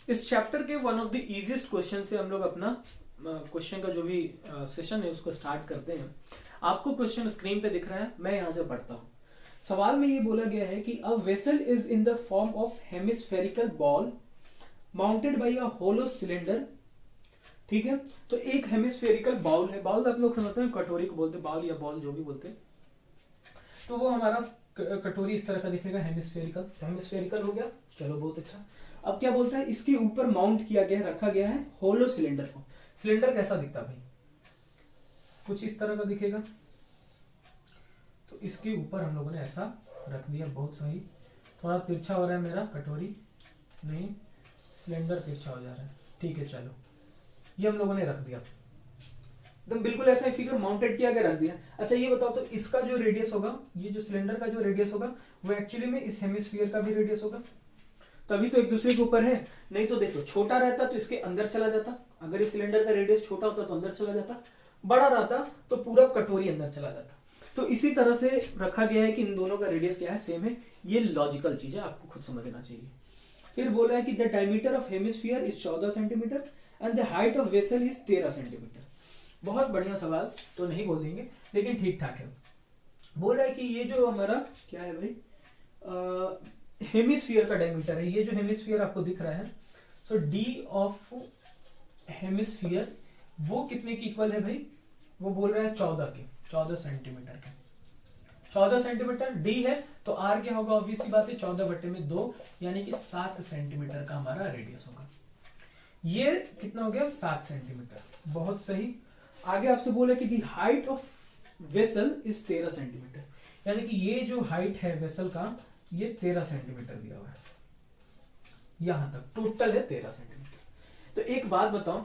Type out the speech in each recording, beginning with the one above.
इस चैप्टर के one of the easiest question से हम लोग अपना क्वेश्चन का जो भी सेशन है उसको स्टार्ट करते हैं। आपको क्वेश्चन स्क्रीन पे दिख रहा है, मैं यहां से पढ़ता हूं। सवाल में ये बोला गया है कि a vessel is in the form of hemispherical bowl mounted by a hollow cylinder. ठीक है, तो एक हेमिस्फेरिकल बाउल है, बाउल आप लोग समझते हैं कटोरी को बोलते हैं, बाउल या बॉल जो भी बोलते हैं। तो वो हमारा कटोरी इस तरह का दिखेगा, हेमिस्फेरिकल। तो हेमिस्फेरिकल हो गया, चलो बहुत अच्छा। अब क्या बोलता है, इसके ऊपर माउंट किया गया, रखा गया है होलो सिलेंडर को। सिलेंडर कैसा दिखता भाई, कुछ इस तरह का दिखेगा। तो इसके ऊपर हम लोगों ने ऐसा रख दिया, बहुत सही। थोड़ा तिरछा हो रहा है मेरा कटोरी, नहीं सिलेंडर तिरछा हो जा रहा है, ठीक है चलो। ये हम लोगों ने रख दिया, एकदम बिल्कुल ऐसा फिगर माउंटेड किया गया, रख दिया। अच्छा ये बताओ, तो इसका जो रेडियस होगा, ये जो सिलेंडर का जो रेडियस होगा, वो एक्चुअली में इस हेमिस्फीयर का भी रेडियस होगा, तभी तो एक दूसरे के ऊपर है। नहीं तो देखो, छोटा रहता तो इसके अंदर चला जाता, अगर इस सिलेंडर का रेडियस छोटा होता तो अंदर चला जाता, बड़ा रहता तो पूरा कटोरी अंदर चला जाता। तो इसी तरह से रखा गया है कि इन दोनों का रेडियस क्या है, सेम है। ये लॉजिकल चीज है, आपको खुद समझना चाहिए। फिर बोला है कि the diameter of hemisphere is 14 centimetre and the height of vessel is 13 centimetre. बहुत बढ़िया सवाल तो नहीं बोल देंगे, लेकिन ठीक ठाक है। बोल रहा है कि ये जो हमारा क्या है भाई, हेमिस्फीयर का डायमीटर है, ये जो हेमिस्फीयर आपको दिख रहा है, सो डी ऑफ हेमिस्फीयर वो कितने की इक्वल है भाई, वो बोल रहा है 14 सेंटीमीटर के। 14 सेंटीमीटर डी है, तो आर क्या होगा, ऑब्वियस सी बात है 14/2, यानी कि 7 सेंटीमीटर का हमारा रेडियस होगा। ये कितना हो गया, 7 सेंटीमीटर, बहुत सही। आगे आपसे बोला कि दी height of vessel is 13 centimetre, यानी कि ये जो हाइट है वेसल का, ये 13 सेंटीमीटर दिया हुआ है, यहां तक टोटल है 13 सेंटीमीटर। तो एक बात बताओ,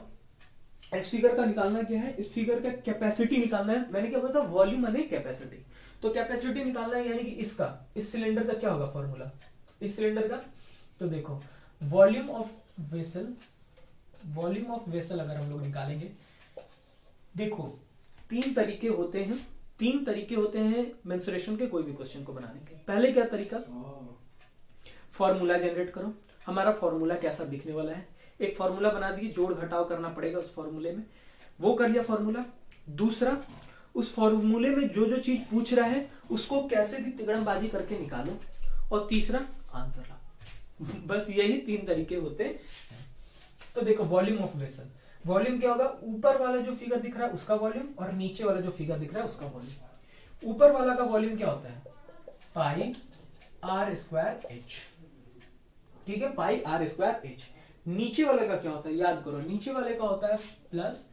इस फिगर का निकालना क्या है, इस फिगर का कैपेसिटी निकालना है। मैंने क्या बोला था, वॉल्यूम माने कैपेसिटी। तो कैपेसिटी निकालना है, यानी कि इसका, इस सिलेंडर का क्या होगा फॉर्मूला, इस सिलेंडर का। तो देखो volume of vessel, volume of vessel अगर हम लोग निकालेंगे, देखो तीन तरीके होते हैं मेंसुरेशन के कोई भी क्वेश्चन को बनाने के। पहले क्या तरीका, फॉर्मूला जनरेट करो। हमारा फॉर्मूला कैसा दिखने वाला है, एक फॉर्मूला बना दिए, जोड़ घटाव करना पड़ेगा उस फॉर्मूले में, वो कर लिया फॉर्मूला। दूसरा, उस फॉर्मूले में जो जो चीज पूछ रहा है उसको कैसे भी तिगड़मबाजी करके निकालो। और तीसरा, आंसर ला। बस यही 3 तरीके होते हैं। तो देखो वॉल्यूम ऑफ वेसल, वॉल्यूम क्या होगा, ऊपर वाला जो फिगर दिख रहा है उसका वॉल्यूम, और नीचे वाला जो फिगर दिख रहा है उसका वॉल्यूम। ऊपर वाला का वॉल्यूम क्या होता है, पाई आर स्क्वायर एच, ठीक है, पाई आर स्क्वायर एच। नीचे वाले का क्या होता है, याद करो, नीचे वाले का होता है प्लस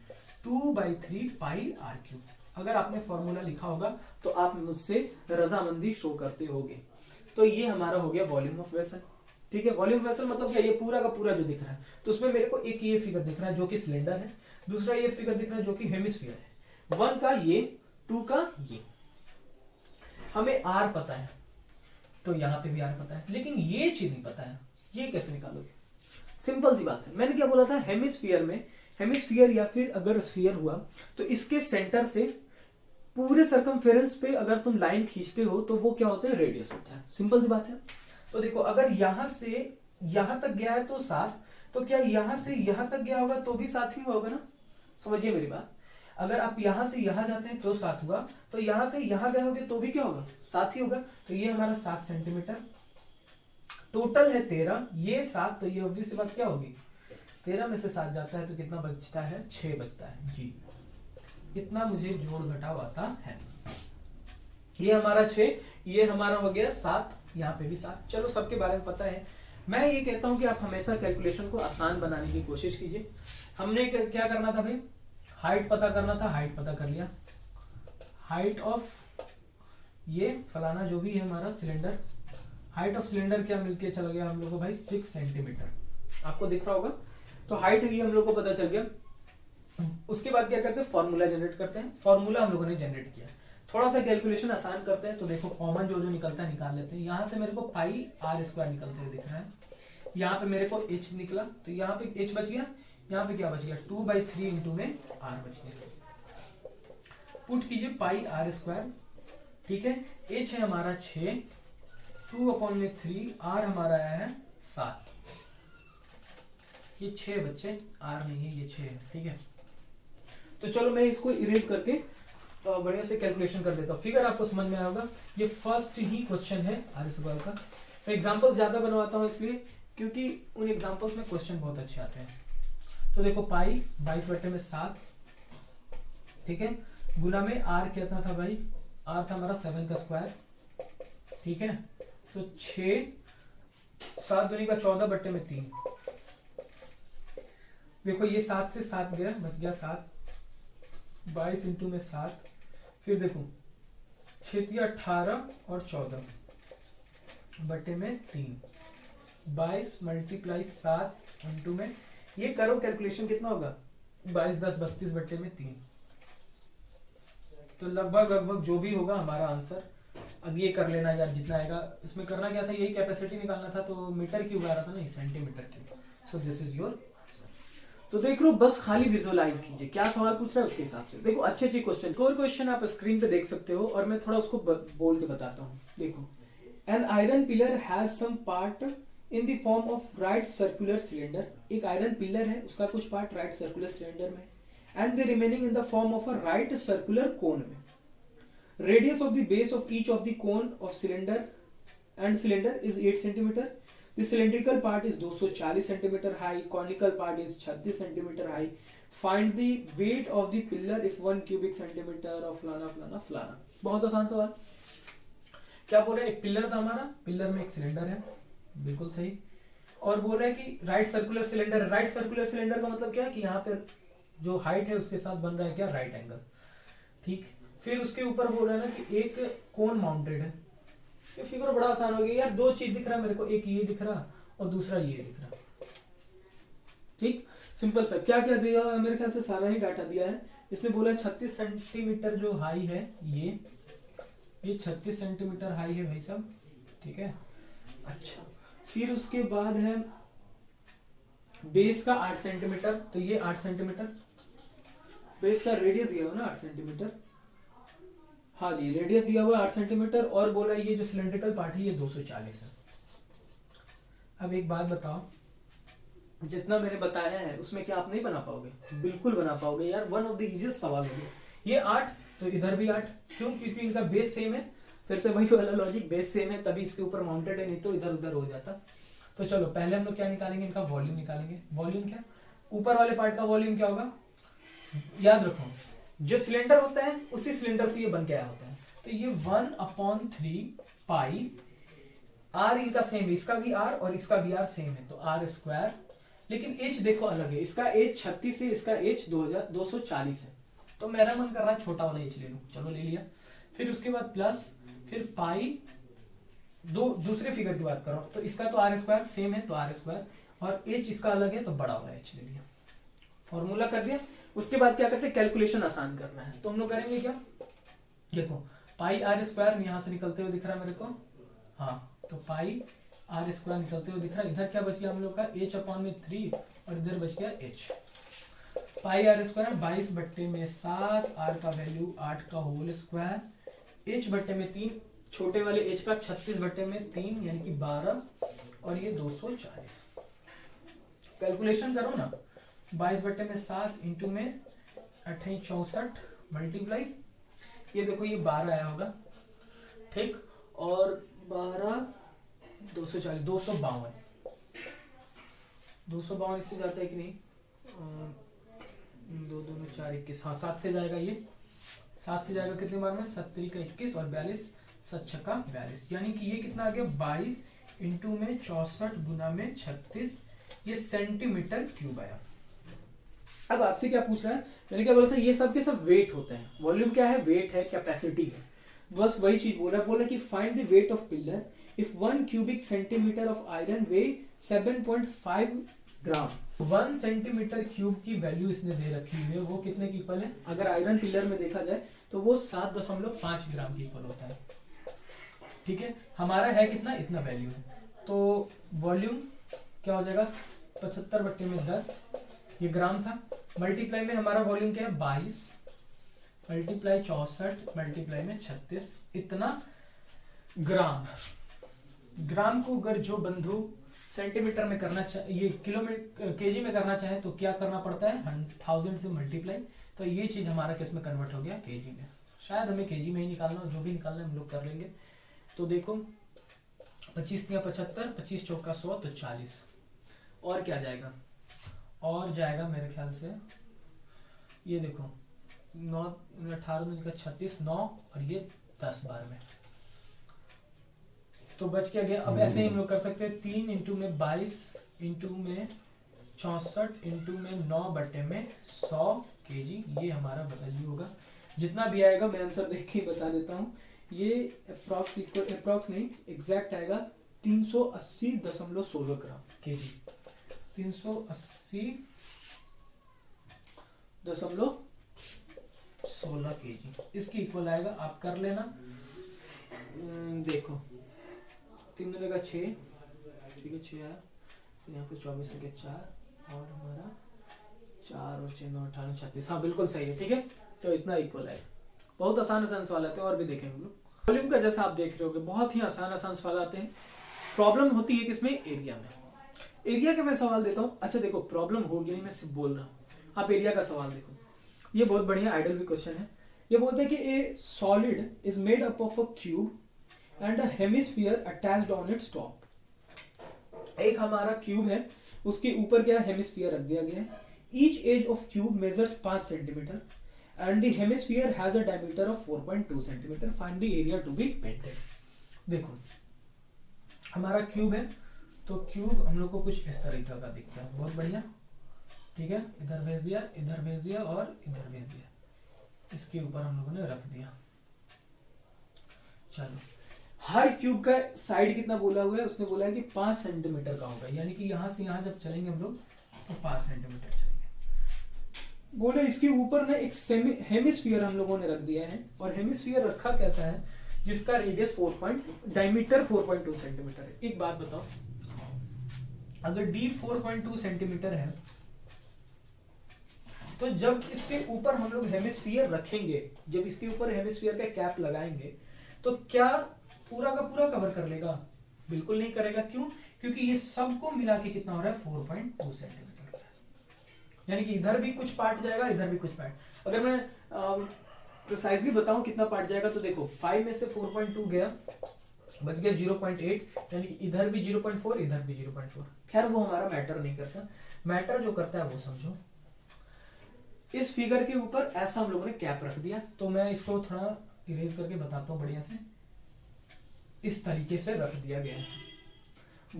2/3 पाई आर क्यूब। अगर आपने फॉर्मूला लिखा होगा तो आप मुझसे रजामंदी शो करते होगे। तो ये हमारा हो गया वॉल्यूम ऑफ वेसल, ठीक है। वॉल्यूम ऑफ वेसल मतलब क्या, ये पूरा का पूरा जो दिख रहा है, तो उसमें मेरे को एक ये फिगर दिख रहा है जो कि सिलेंडर है, दूसरा ये फिगर दिख रहा है जो कि हेमिस्फीयर है। 1 का ये, 2 का ये। हमें आर पता है, तो यहां पे भी आर पता है, लेकिन ये चीज नहीं पता है, ये कैसे निकालोगे। सिंपल सी बात है, मैंने क्या बोला था, हेमिस्फीयर में, हेमिस्फीयर या फिर अगर स्फीयर हुआ तो इसके सेंटर से पूरे सर्कमफेरेंस पे अगर तुम लाइन खींचते हो तो वो क्या होता है, रेडियस होता है। सिंपल सी बात है। तो देखो अगर यहां से यहां तक गया है तो 7, तो क्या यहां से यहां तक गया होगा तो भी 7 ही होगा ना, समझिए मेरी बात। अगर आप यहां से यहां जाते हैं तो 7 हुआ, तो यहां से यहां गए होगे तो भी क्या होगा, 7 ही होगा। तो ये हमारा 7 सेंटीमीटर, टोटल है 13, ये 7, तो ये ऑब्वियस बात क्या होगी, 13 में से 7 जाता है तो कितना बचता है, 6 बचता है जी। इतना मुझे जोड़ घटाव आता है। ये हमारा 6, ये हमारा हो गया 7, यहाँ पे भी 7। चलो सबके बारे में पता है। मैं ये कहता हूं कि आप हमेशा कैलकुलेशन को आसान बनाने की कोशिश कीजिए। हमने क्या करना था भाई, हाइट पता करना था, हाइट पता कर लिया। हाइट ऑफ ये फलाना जो भी है हमारा सिलेंडर, हाइट ऑफ सिलेंडर क्या मिलके चला गया हम लोग को भाई, 6 सेंटीमीटर, आपको दिख रहा होगा। तो हाइट ये हम लोग को पता चल गया। उसके बाद क्या करते हैं, फॉर्मूला जनरेट करते हैं। फॉर्मूला हम लोगों ने जनरेट किया, थोड़ा सा कैलकुलेशन आसान करते हैं। तो देखो कॉमन जो जो निकलता है निकाल लेते हैं। यहां से मेरे को पाई आर स्क्वायर निकलते हुए दिख रहा है, यहाँ पे मेरे को एच निकला, तो यहाँ पे एच बच गया, यहाँ पे क्या बच गया, 2/3 इंटू में आर बच गया। पुट कीजिए पाई आर स्क्वायर, ठीक है। एच है हमारा 6, 2/3, आर हमारा आया है 7। ये 6 बच्चे, आर नहीं है, ये 6 है, ठीक है। तो चलो मैं इसको इरेज करके बढ़िया से कैलकुलेशन कर देता हूँ, फिगर आपको समझ में आएगा। ये फर्स्ट ही क्वेश्चन है आर स्क्वायर का। मैं एग्जांपल्स ज्यादा बनवाता हूँ इसलिए क्योंकि उन एग्जांपल्स में क्वेश्चन बहुत अच्छे आते हैं। तो देखो पाई 22/7, ठीक है, गुना में आर कितना था भाई, आर था हमारा 7 का स्क्वायर, ठीक है। तो 6, 7 दूनी का 14/3। देखो ये 7 से 7 गया, बच गया 7, 22 इंटू में 7, फिर देखो 6 18 और 14/3, 22 मल्टीप्लाई 7 इंटू में, ये करो कैलकुलेशन कितना होगा, 22 10 32/3। तो लगभग जो भी होगा हमारा आंसर, अब ये कर लेना यार जितना आएगा। इसमें करना क्या था, यही कैपेसिटी निकालना था, तो मीटर क्यूब आ रहा था ना, centimetre cube. So this is your answer. तो देख लो, बस खाली विजुअलाइज कीजिए क्या सवाल पूछ रहा है उसके हिसाब से। देखो अच्छे क्वेश्चन, कोई क्वेश्चन आप स्क्रीन पे देख सकते हो और मैं थोड़ा उसको बोल के बताता हूँ। देखो, an iron pillar has some part in the form of right circular cylinder. एक आयरन पिलर है, उसका कुछ पार्ट राइट सर्कुलर सिलेंडर में, and the remaining in the form of a right circular cone में। Radius of the base of each of the cone of cylinder is 8 centimeter. The cylindrical part is 240 centimeter high. Conical part is 36 centimeter high. Find the weight of the pillar if 1 cubic centimeter of फलाना। बहुत आसान सवाल। क्या बोल रहे हैं, एक pillar था हमारा, पिलर में एक सिलेंडर है, बिल्कुल सही। और बोल रहा है कि right circular cylinder. Right circular cylinder का मतलब क्या है कि यहाँ पे जो हाइट है उसके साथ बन रहा है क्या, राइट एंगल, ठीक। फिर उसके ऊपर बोल रहा है ना कि एक कोन माउंटेड है। ये फिगर बड़ा आसान हो गया यार, दो चीज दिख रहा है मेरे को, एक ये दिख रहा और दूसरा ये दिख रहा, ठीक, सिंपल सा। क्या क्या दिया है, मेरे ख्याल से सारा ही डाटा दिया है। इसमें बोला 36 सेंटीमीटर जो हाई है, ये 36 सेंटीमीटर हाई है भाई साहब, ठीक है। अच्छा, फिर उसके बाद है बेस का 8 सेंटीमीटर, तो ये 8 सेंटीमीटर बेस का रेडियस दिया हुआ ना 8 सेंटीमीटर, हाँ जी रेडियस दिया हुआ 8 सेंटीमीटर। और बोला ये जो सिलेंड्रिकल पार्ट है ये 240 है। अब एक बात बताओ, जितना मैंने बताया है उसमें क्या आप नहीं बना पाओगे, बिल्कुल बना पाओगे यार, वन ऑफ द इजीएस्ट सवाल है ये। 8 तो इधर भी 8, क्यों, क्योंकि इनका बेस सेम है। फिर से वही वाला लॉजिक, बेस सेम है तभी इसके ऊपर माउंटेड है, नहीं तो इधर उधर हो जाता। तो चलो पहले हम लोग क्या निकालेंगे, इनका वॉल्यूम निकालेंगे। वॉल्यूम क्या, ऊपर वाले पार्ट का वॉल्यूम क्या होगा, याद रखो जो सिलेंडर होता है उसी सिलेंडर से ये बन के आया होता है। तो ये 1/3 पाई, आर इनका सेम है, इसका भी आर और इसका भी आर सेम है, तो आर स्क्वायर। लेकिन एच देखो अलग है, इसका एच 36 है, इसका एच 240 है। तो मेरा मन कर रहा है छोटा वाला एच ले लूं, चलो ले लिया। फिर उसके बाद प्लस, फिर पाई, दूसरे फिगर की बात करो तो इसका तो आर स्क्वायर सेम है, तो आर स्क्वायर, और एच इसका अलग है तो बड़ा वाला एच ले लिया, फॉर्मूला कर दिया। उसके बाद क्या करते हैं, कैलकुलेशन आसान करना है, तो हम लोग करेंगे क्या, देखो पाई आर स्क्वायर यहां से निकलते हुए दिख रहा है मेरे को, हाँ, तो पाई आर स्क्वायर निकलते हुए दिख रहा है। इधर क्या बच गया हम लोग का, h/3 और इधर बच गया h। Pi r square 22/7, r का वैल्यू 8 का होल स्क्वायर, h/3, छोटे वाले h का 36/3 यानी कि 12, और ये 240। कैलकुलेशन करो ना, 22/7 इंटू में 64 मल्टीप्लाई, ये देखो ये 12 आया होगा, ठीक, और 12 240 252 इससे जाता है कि नहीं, 2 2 4 21, हाँ 7 से जाएगा, ये 7 से जाएगा कितने बार में, 7 का 21 और 42 7 का 42, यानी कि ये कितना आ गया 22 इंटू में 64 गुना में 36, ये सेंटीमीटर क्यूब आया। अब आपसे क्या पूछ रहा है, मैंने क्या बोला था, ये सब के सब वेट होते हैं। वॉल्यूम क्या है, वेट है, कैपेसिटी है, बस वही चीज बोल रहा है। बोला कि find the weight of pillar if 1 cubic centimetre of iron way 7.5 gram. 1 centimetre cube की वैल्यू इसने दे रखी हुई है, वो कितने की इक्वल है, अगर आयरन पिलर में देखा जाए तो वो 7.5 ग्राम की इक्वल होता है, ठीक है। हमारा है कितना, इतना वैल्यू है, तो वॉल्यूम क्या हो जाएगा 75/10, ये ग्राम था, मल्टीप्लाई में हमारा वॉल्यूम क्या है 22 मल्टीप्लाई 64 मल्टीप्लाई में 36, इतना ग्राम। ग्राम को अगर जो बंधु सेंटीमीटर में करना चाहिए, ये किलोमीटर केजी में करना चाहे तो क्या करना पड़ता है, 1000 से मल्टीप्लाई। तो ये चीज हमारा किस में कन्वर्ट हो गया, केजी में। शायद हमें केजी में ही निकालना, जो भी निकालना हम लोग कर लेंगे। तो देखो 25 या 75, 25 चौका 100 तो 40। और क्या जाएगा, और जाएगा मेरे ख्याल से ये देखो 9 18 36 9 और ये 10 बार में, तो बच क्या गया। अब ऐसे ही हम लोग कर सकते हैं 3 इंटू में 22 इंटू में 64 इंटू में 9/100 केजी, ये हमारा वैल्यू होगा। जितना भी आएगा मैं आंसर देख के बता देता हूँ, ये अप्रॉक्स नहीं एग्जैक्ट आएगा 380.16 ग्राम केजी, 380.16 केजी इसके इक्वल आएगा। आप कर लेना। देखो 3 दूनी का 6, ठीक है 6 आया, यहाँ पे 24 के 4 और हमारा 4 और 6 9 18 36, हाँ बिल्कुल सही है, ठीक है। तो इतना इक्वल है। बहुत आसान सवाल आते हैं, और भी देखेंगे हम लोग। वॉल्यूम का जैसा आप देख रहे हो बहुत ही आसान सवाल आते हैं। प्रॉब्लम होती है किसमें, एरिया में। एरिया का मैं सवाल देता हूँ। अच्छा देखो प्रॉब्लम होगी नहीं, मैं सिर्फ बोल रहा हूँ। आप एरिया का सवाल देखो, ये बहुत बढ़िया आइडल भी क्वेश्चन है। ये बोलते हैं कि ए solid is made up of a cube and a hemisphere attached on its top. एक हमारा क्यूब है, उसके ऊपर क्या हेमिस्फीयर रख दिया गया है। Each edge of cube measures 5 centimetre and the hemisphere has a diameter of 4.2 centimetre. Find the area to be painted. देखो हमारा क्यूब है, तो क्यूब हम लोग को कुछ इस तरीके का दिखता है, बहुत बढ़िया, ठीक है। इधर भेज दिया, इधर भेज दिया और इधर भेज दिया, इसके ऊपर हम लोगों ने रख दिया। चलो हर क्यूब का साइड कितना बोला हुआ है, उसने बोला है कि 5 सेंटीमीटर का होगा, यानी कि यहां से यहां जब चलेंगे हम लोग तो 5 सेंटीमीटर चलेंगे। बोले इसके ऊपर ना एक हेमिस्फीयर हम लोगों ने रख दिया है, और हेमिस्फीयर रखा कैसा है, जिसका रेडियस डायमीटर 4.2 सेंटीमीटर है। एक बात बताओ, अगर डी 4.2 सेंटीमीटर है तो जब इसके ऊपर हम लोग हेमिस्फीयर रखेंगे, जब इसके ऊपर हेमिस्फीयर का कैप लगाएंगे तो क्या पूरा का पूरा कवर कर लेगा, बिल्कुल नहीं करेगा। क्यों, क्योंकि ये सबको मिला के कितना हो रहा है 4.2 सेंटीमीटर, यानी कि इधर भी कुछ पार्ट जाएगा, इधर भी कुछ पार्ट। अगर मैं प्रिसाइजली बताऊं कितना पार्ट जाएगा, तो देखो 5 में से 4.2 गया, बच गया 0.8, यानी कि इधर भी 0.4 इधर भी 0.4। खैर वो हमारा मैटर नहीं करता, मैटर जो करता है वो समझो। इस फिगर के ऊपर ऐसा हम लोगों ने कैप रख दिया, तो मैं इसको थोड़ा इरेज करके बताता हूं बढ़िया से। इस तरीके से रख दिया गया है।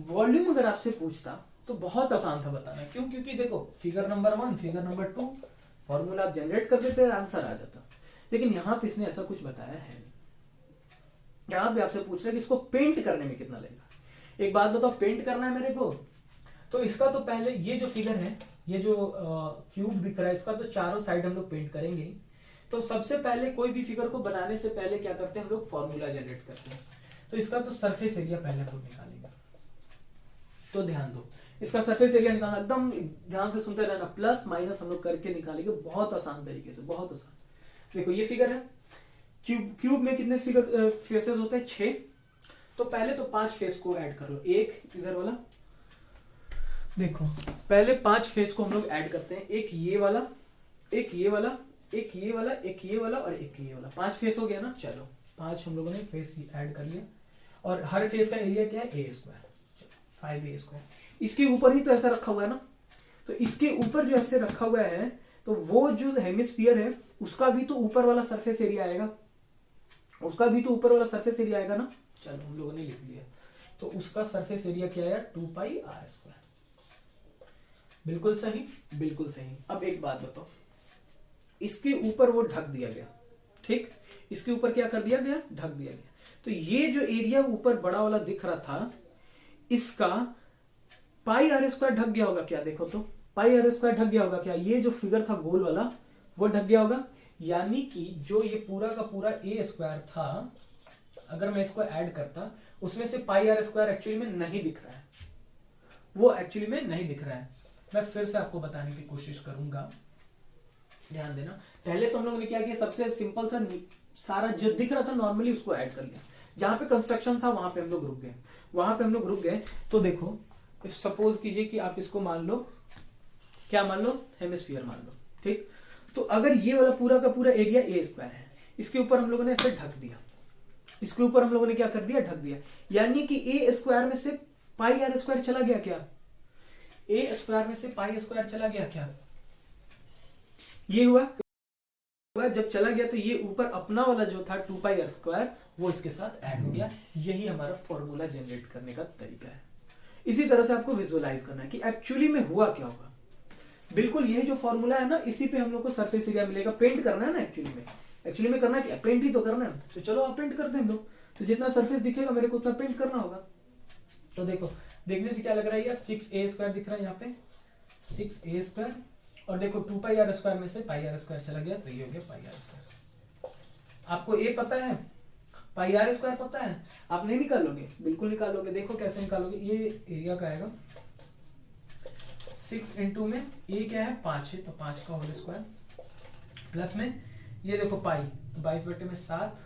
वॉल्यूम अगर आपसे पूछता तो बहुत आसान था बताना। क्यों, क्योंकि देखो figure number 1 figure number 2 formula आप जनरेट कर देते आंसर आ जाता। लेकिन यहां पे इसने ऐसा कुछ बताया है नहीं। यहां पे आपसे पूछ रहा है कि इसको पेंट करने में कितना लगेगा। एक बात बताओ, पेंट करना है मेरे को, तो इसका तो पहले ये जो फिगर है, ये जो क्यूब दिख रहा है, इसका तो चारों साइड हम लोग पेंट करेंगे। तो सबसे पहले कोई भी फिगर को बनाने से पहले क्या करते हैं हम लोग, फॉर्मूला जनरेट करते हैं। तो इसका तो सरफेस एरिया पहले हम लोग निकालेंगे। तो ध्यान दो, इसका सरफेस एरिया निकालना एकदम ध्यान से सुनते रहना, प्लस माइनस हम लोग करके निकालेंगे बहुत आसान तरीके से, बहुत आसान। देखो ये फिगर है, क्यूब में कितने फिगर फेसेस होते हैं, 6। तो पहले तो 5 फेस को ऐड कर लो, एक इधर वाला, देखो पहले 5 फेस को हम लोग ऐड करते हैं। एक ये वाला, एक ये वाला, एक ये वाला, एक ये वाला और एक ये वाला, 5 फेस हो गया ना। चलो 5 हम लोगों ने फेस ऐड कर लिया, और हर फेस का एरिया क्या है, a², 5a²। इसके ऊपर ही तो ऐसा रखा हुआ है ना, तो इसके ऊपर जो ऐसे रखा हुआ है, तो वो जो हेमिस्फीयर है उसका भी तो ऊपर वाला सरफेस एरिया आएगा, उसका भी तो ऊपर वाला सरफेस एरिया आएगा ना। चलो हम लोगों ने लिख लिया, तो उसका सरफेस एरिया क्या आया, 2πr²। बिल्कुल सही, बिल्कुल सही। अब एक बात बताओ, इसके ऊपर वो ढक दिया गया, ठीक, इसके ऊपर क्या कर दिया गया, ढक दिया गया। तो ये जो एरिया ऊपर बड़ा वाला दिख रहा था, इसका πr² ढक गया होगा क्या, देखो तो πr² ढक गया होगा क्या, ये जो फिगर था गोल वाला वो ढक गया होगा। यानी कि जो ये पूरा का पूरा a² था, अगर मैं इसको ऐड करता, उसमें से πr² एक्चुअली में नहीं दिख रहा है, वो एक्चुअली में नहीं दिख रहा है। मैं फिर से आपको बताने की कोशिश करूंगा, ध्यान देना। पहले तो हम लोगों ने क्या किया, सबसे सिंपल सा सारा जो दिख रहा था नॉर्मली उसको ऐड कर लिया। जहां पे कंस्ट्रक्शन था वहां पे हम लोग रुक गए, वहां पे हम लोग रुक गए। तो देखो सपोज कीजिए कि आप इसको मान लो, क्या मान लो, हेमिस्फीयर मान लो, ठीक। तो अगर ये वाला पूरा का पूरा एरिया ए स्क्वायर है, इसके ऊपर हम लोगों ने ऐसे ढक दिया, इसके ऊपर हम लोगों ने क्या कर दिया, ढक दिया, यानी कि ए स्क्वायर में से पाई आर स्क्वायर चला गया क्या, ए स्क्वायर में से पाई स्क्वायर चला गया क्या, ये हुआ। जब चला गया तो ये ऊपर अपना वाला जो था 2 पाई आर स्क्वायर वो इसके साथ ऐड हो गया। यही हमारा फॉर्मूला जनरेट करने का तरीका है। इसी तरह से आपको विजुअलाइज करना है कि एक्चुअली में हुआ क्या होगा। बिल्कुल यही जो फॉर्मूला है ना, इसी पे हम लोग को सरफेस एरिया मिलेगा। पेंट करना है ना एक्चुअली में करना क्या, पेंट ही तो करना है। तो चलो आप पेंट करते हैं हम लोग, तो जितना सरफेस दिखेगा मेरे को उतना पेंट करना होगा। तो देखो, देखने से क्या लग रहा है, 6a स्क्वायर दिख रहा है यहाँ पे, 6a स्क्वायर, और देखो 2 पाई आर स्क्वायर में से पाई आर स्क्वायर चला गया, तो ये हो गया पाई आर स्क्वायर। आपको ए पता है, पाई आर स्क्वायर पता है, आप नहीं निकालोगे, बिल्कुल निकालोगे। देखो कैसे निकालोगे, ये एरिया का आएगा 6 इंटू में ए क्या है 5 है, तो 5 का होल स्क्वायर, प्लस में ये देखो पाई, तो 22/7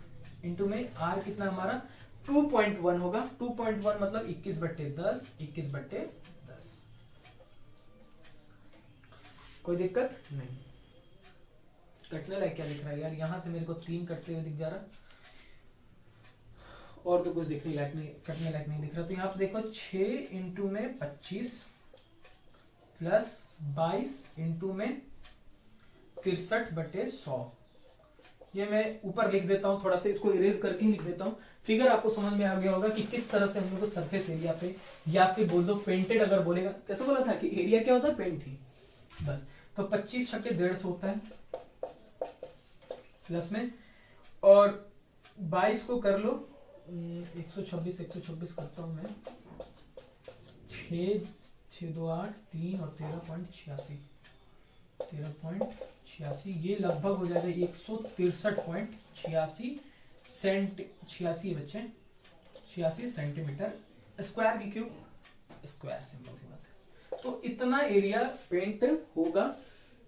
इंटू में आर कितना हमारा 2.1 होगा। 2.1 मतलब 21/10, 21/10। कोई दिक्कत नहीं। कटने लायक क्या दिख रहा है यार, यहां से मेरे को 3 कटते हुए दिख जा रहा, और तो कुछ दिखने लायक नहीं, कटने लायक नहीं दिख रहा। तो यहाँ पे देखो 6 इंटू में 25 प्लस 22 इंटू में 63/100। ये मैं ऊपर लिख देता हूं, थोड़ा सा इसको इरेज करके ही लिख देता हूं। फिगर आपको समझ में आ गया होगा कि किस तरह से हम लोग को सरफेस एरिया पे, या फिर बोल दो पेंटेड, अगर बोलेगा कैसे बोला था कि एरिया क्या होता है, पेंट ही बस। तो 25 छक्के 150 होता है प्लस में, और 22 को कर लो 126 करता हूं मैं, 6 6 2 8 3 और 13.86, 13.86, ये लगभग हो जाएगा 163.86 बच्चे 86 सेंटीमीटर स्क्वायर की क्यूब स्क्वायर, सिंपल सी बात है। तो इतना एरिया पेंट होगा।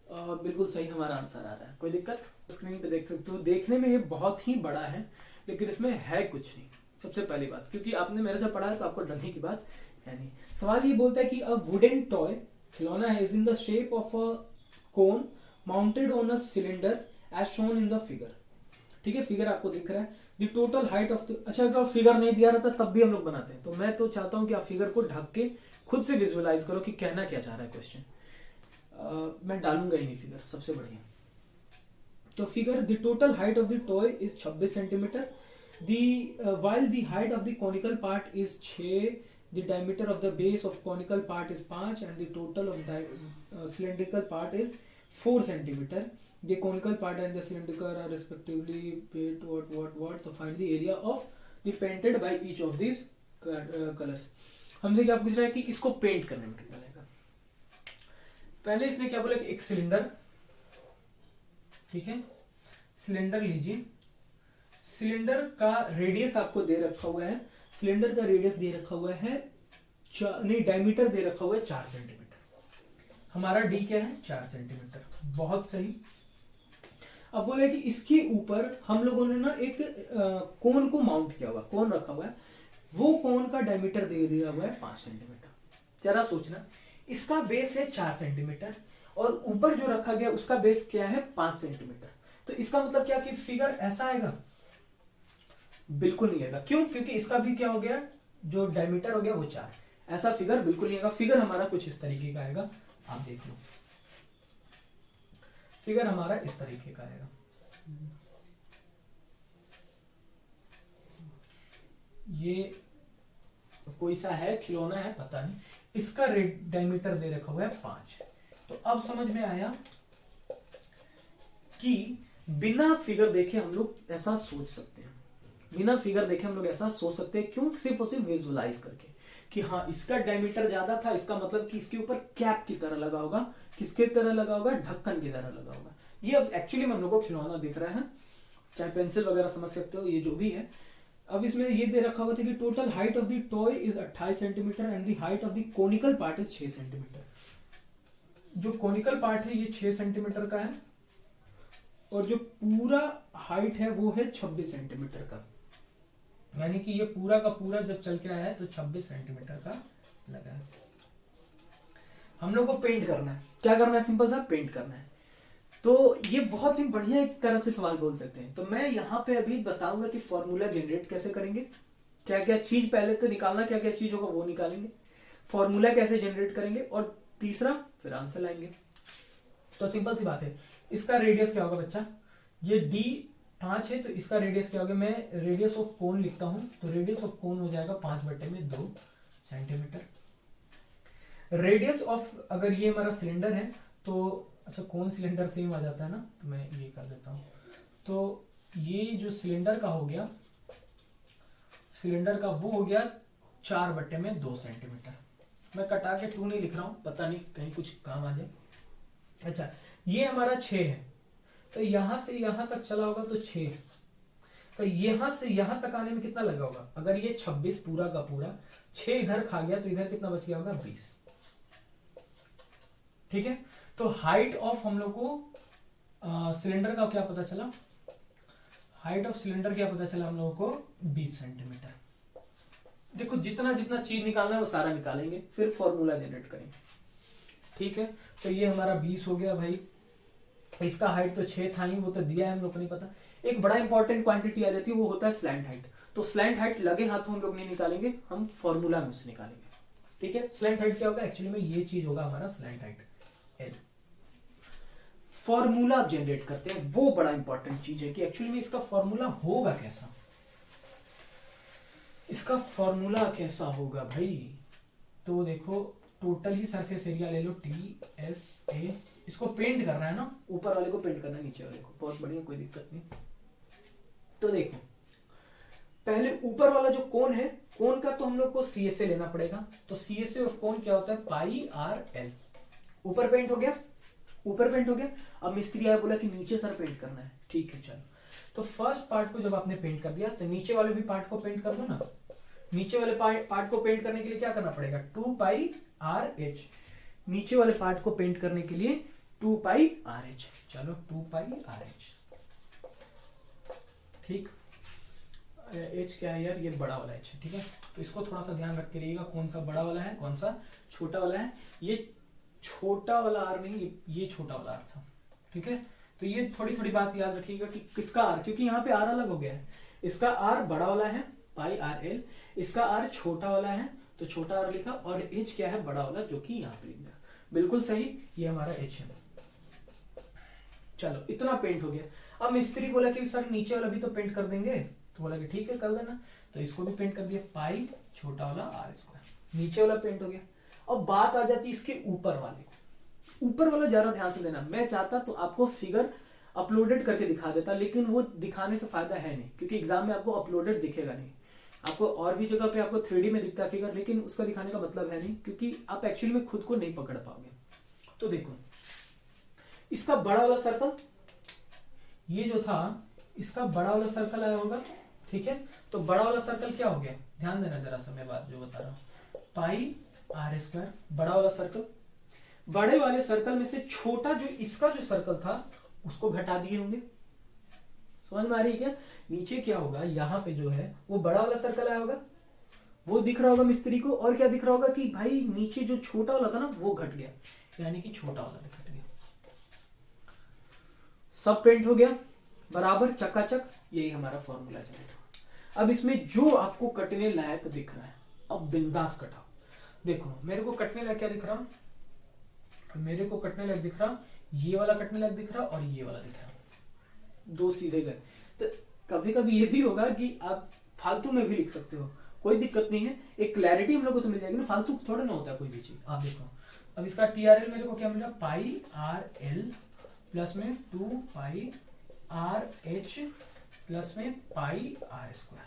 बिल्कुल सही हमारा आंसर आ रहा है, कोई दिक्कत। स्क्रीन पे देख सकते हो, देखने में ये बहुत ही बड़ा है लेकिन इसमें है कुछ नहीं। सबसे पहली बात, क्योंकि आपने मेरे से पढ़ा है तो आपको डरने की बात है नहीं। सवाल ये बोलता है कि अ वुडन टॉय खिलौना है is in the shape of a cone mounted on a cylinder as shown in the figure. ठीक है, फिगर आपको दिख रहा है। The total height of the, अच्छा अगर फिगर नहीं दिया रहता तब भी हम लोग बनाते हैं, तो मैं तो चाहता हूं कि आप फिगर को ढक के खुद से विजुअलाइज करो कि कहना क्या चाह रहा है क्वेश्चन। मैं डालूंगा ही नहीं फिगर, सबसे बढ़िया। तो figure, the total height of the toy is 26 centimetre, while the height of the conical part is 6, the diameter of the base of conical part is 5 and the total of the cylindrical part is 4 centimeter. The conical part and the cylindrical are respectively paid what to find the area of the painted by each of these colors. हमसे क्या पूछ रहा है कि इसको paint करने में कितना लगेगा। पहले इसने क्या बोला कि एक सिलेंडर, ठीक है, सिलेंडर लीजिए, सिलेंडर का रेडियस आपको दे रखा हुआ है, सिलेंडर का रेडियस दे रखा हुआ है नहीं, डायमीटर दे रखा हुआ है 4 सेंटीमीटर। हमारा डी क्या है 4 सेंटीमीटर, बहुत सही। अब वो है कि इसके ऊपर हम लोगों ने ना एक कोन को माउंट किया हुआ, कोन रखा हुआ है, वो कोन का डायमीटर दे दिया हुआ है 5 सेंटीमीटर। जरा सोचना, इसका बेस है 4 सेंटीमीटर और ऊपर जो रखा गया उसका बेस क्या है 5 सेंटीमीटर। तो इसका मतलब क्या कि फिगर ऐसा आएगा, बिल्कुल नहीं आएगा। क्यों? क्योंकि इसका भी क्या हो गया, जो डायमीटर हो गया वो 4, ऐसा फिगर बिल्कुल नहीं आएगा। फिगर हमारा कुछ इस तरीके का आएगा, आप देख लो, फिगर हमारा इस तरीके का आएगा। ये कोई सा है, खिलौना है, पता नहीं, इसका डायमीटर दे रखा हुआ है 5। तो अब समझ में आया कि बिना फिगर देखे हम लोग ऐसा सोच सकते हैं, बिना फिगर देखे हम लोग ऐसा सोच सकते हैं। क्यों? सिर्फ और सिर्फ विजुअलाइज करके कि हाँ इसका डायमीटर ज्यादा था, इसका मतलब कि इसके ऊपर कैप की तरह लगा होगा। किसके तरह लगा होगा? ढक्कन की तरह लगा होगा। ये अब एक्चुअली में हम लोग को खिलौना दिख रहा है, चाहे पेंसिल वगैरह समझ सकते हो, ये जो भी है। अब इसमें ये दे रखा हुआ था कि total height of the toy is 28 centimetre and the height of the conical part is 6 centimetre. जो कोनिकल पार्ट है ये 6 सेंटीमीटर का है और जो पूरा हाइट है वो है 26 सेंटीमीटर का। यानी कि ये पूरा का पूरा जब चल के आया है तो 26 सेंटीमीटर का लगा है। हम लोग को पेंट करना है। क्या करना है? सिंपल सा पेंट करना है। तो ये बहुत ही बढ़िया एक तरह से सवाल बोल सकते हैं। तो मैं यहाँ पे अभी बताऊंगा कि फॉर्मूला जनरेट कैसे करेंगे, क्या क्या चीज पहले तो निकालना, क्या क्या चीज होगा वो निकालेंगे, फॉर्मूला कैसे जनरेट करेंगे, और तीसरा फिर आंसर लाएंगे। तो सिंपल सी बात है, इसका रेडियस क्या होगा बच्चा? ये d 5 है तो इसका रेडियस क्या होगा? मैं रेडियस ऑफ कोन लिखता हूं, तो रेडियस ऑफ कोन हो जाएगा 5/2 सेंटीमीटर। रेडियस ऑफ, अगर ये हमारा सिलेंडर है तो अच्छा कोन सिलेंडर सेम आ जाता है ना, तो मैं ये कर देता हूं। तो ये जो सिलेंडर का हो गया, सिलेंडर का वो हो गया 4/2 सेंटीमीटर। मैं कटा के 2 नहीं लिख रहा हूं, पता नहीं कहीं कुछ काम आ जाए। अच्छा ये हमारा 6 है, तो यहां से यहां तक चला होगा तो 6, तो यहां से यहां तक आने में कितना लगा होगा? अगर ये 26 पूरा का पूरा, 6 इधर खा गया तो इधर कितना बच गया होगा? 20। ठीक है, तो हाइट ऑफ हम लोग को सिलेंडर का क्या पता चला? हाइट ऑफ सिलेंडर क्या पता चला हम लोगों को? 20 सेंटीमीटर। देखो जितना जितना चीज निकालना है वो सारा निकालेंगे, फिर फॉर्मूला जनरेट करेंगे। ठीक है, तो ये हमारा 20 हो गया भाई। इसका हाइट तो 6 था ही, वो तो दिया है, हम लोग को नहीं पता। एक बड़ा इंपॉर्टेंट क्वांटिटी आ जाती है, वो होता है स्लैंट हाइट। तो स्लैंट हाइट लगे हाथों हम लोग नहीं निकालेंगे, हम फॉर्मूला में से निकालेंगे। ठीक है, स्लैंट हाइट क्या होगा? एक्चुअली में ये चीज होगा हमारा slant height L. Formula generate करते हैं, वो बड़ा इंपॉर्टेंट चीज है कि एक्चुअली में इसका फॉर्मूला होगा कैसा। इसका फॉर्मूला कैसा होगा भाई? तो देखो टोटल ही सरफेस एरिया ले लो, TSA। इसको पेंट करना है ना, ऊपर वाले को पेंट करना है, नीचे वाले को। बहुत बढ़िया, कोई दिक्कत नहीं। तो देखो पहले ऊपर वाला जो कोन है, कोन का तो हम लोग को CSA लेना पड़ेगा। तो CSA ऑफ कोन क्या होता है? πRL। ऊपर पेंट हो गया, ऊपर पेंट हो गया। अब मिस्त्री आया, बोला कि नीचे सर पेंट करना है। ठीक है चलो, तो फर्स्ट पार्ट को जब आपने पेंट कर दिया तो नीचे वाले भी पार्ट को पेंट कर दो ना। नीचे वाले पार्ट को पेंट करने के लिए क्या करना पड़ेगा? 2πRH। नीचे वाले पार्ट को पेंट करने के लिए 2πRH। चलो 2πRH। ठीक, H क्या है यार? ये बड़ा वाला H है। ठीक है, तो इसको थोड़ा सा ध्यान रख के रहिएगा, कौन सा बड़ा वाला है कौन सा छोटा वाला है। ये छोटा वाला R नहीं, ये छोटा वाला R था। ठीक है, तो ये थोड़ी थोड़ी बात याद रखिएगा कि किसका R, क्योंकि यहाँ पे R अलग हो गया है। इसका R बड़ा वाला है πRL, इसका R छोटा वाला है तो छोटा R लिखा, और H क्या है? बड़ा वाला, जो कि यहाँ पे लिख दिया। बिल्कुल सही, ये हमारा H है। चलो इतना पेंट हो गया। अब मिस्त्री बोला कि सर नीचे वाला भी तो पेंट कर देंगे, तो बोला कि ठीक है कर देना। तो इसको भी पेंट कर दिया, पाई छोटा वाला R²। नीचे वाला पेंट हो गया। अब बात आ जाती है इसके ऊपर वाले को। ऊपर वाला ज्यादा ध्यान से लेना। मैं चाहता तो आपको फिगर अपलोडेड करके दिखा देता, लेकिन वो दिखाने से फायदा है नहीं, क्योंकि एग्जाम में आपको अपलोडेड दिखेगा नहीं। आपको और भी जगह पे आपको 3D में दिखता है फिगर, लेकिन उसका दिखाने का मतलब है नहीं, क्योंकि आप एक्चुअली में खुद को नहीं पकड़ पाओगे। तो देखो इसका बड़ा वाला सर्कल, ये जो था इसका बड़ा वाला सर्कल आया होगा। ठीक है, तो बड़ा वाला सर्कल क्या हो गया? ध्यान देना जरा सा, मैं बात जो बता रहा हूं, πR²। बड़ा वाला सर्कल, बड़े वाले सर्कल में से छोटा जो इसका जो सर्कल था उसको घटा दिए होंगे। समझ में आ रही है क्या? नीचे क्या होगा? यहाँ पे जो है वो बड़ा वाला सर्कल आया होगा, वो दिख रहा होगा मिस्त्री को। और क्या दिख रहा होगा कि भाई नीचे जो छोटा वाला था ना वो घट गया, यानी कि छोटा वाला घट गया। सब पेंट हो गया बराबर चकाचक। यही हमारा फॉर्मूला चलेगा। अब इसमें जो आपको कटने लायक दिख रहा है, अब बिंदास कटाओ। देखो मेरे को कटने लायक क्या दिख रहा? मेरे को कटने लायक दिख रहा, ये वाला कटने लायक दिख रहा और ये वाला दिख रहा। दो सीधे गए। तो कभी कभी ये भी होगा कि आप फालतू में भी लिख सकते हो, कोई दिक्कत नहीं है। एक क्लैरिटी हम लोग को तो मिल जाएगी ना, फालतू थोड़ा ना होता है कोई भी चीज। आप देखो अब इसका TRL मेरे को क्या मिला? πRL प्लस में 2πRH प्लस में πR²।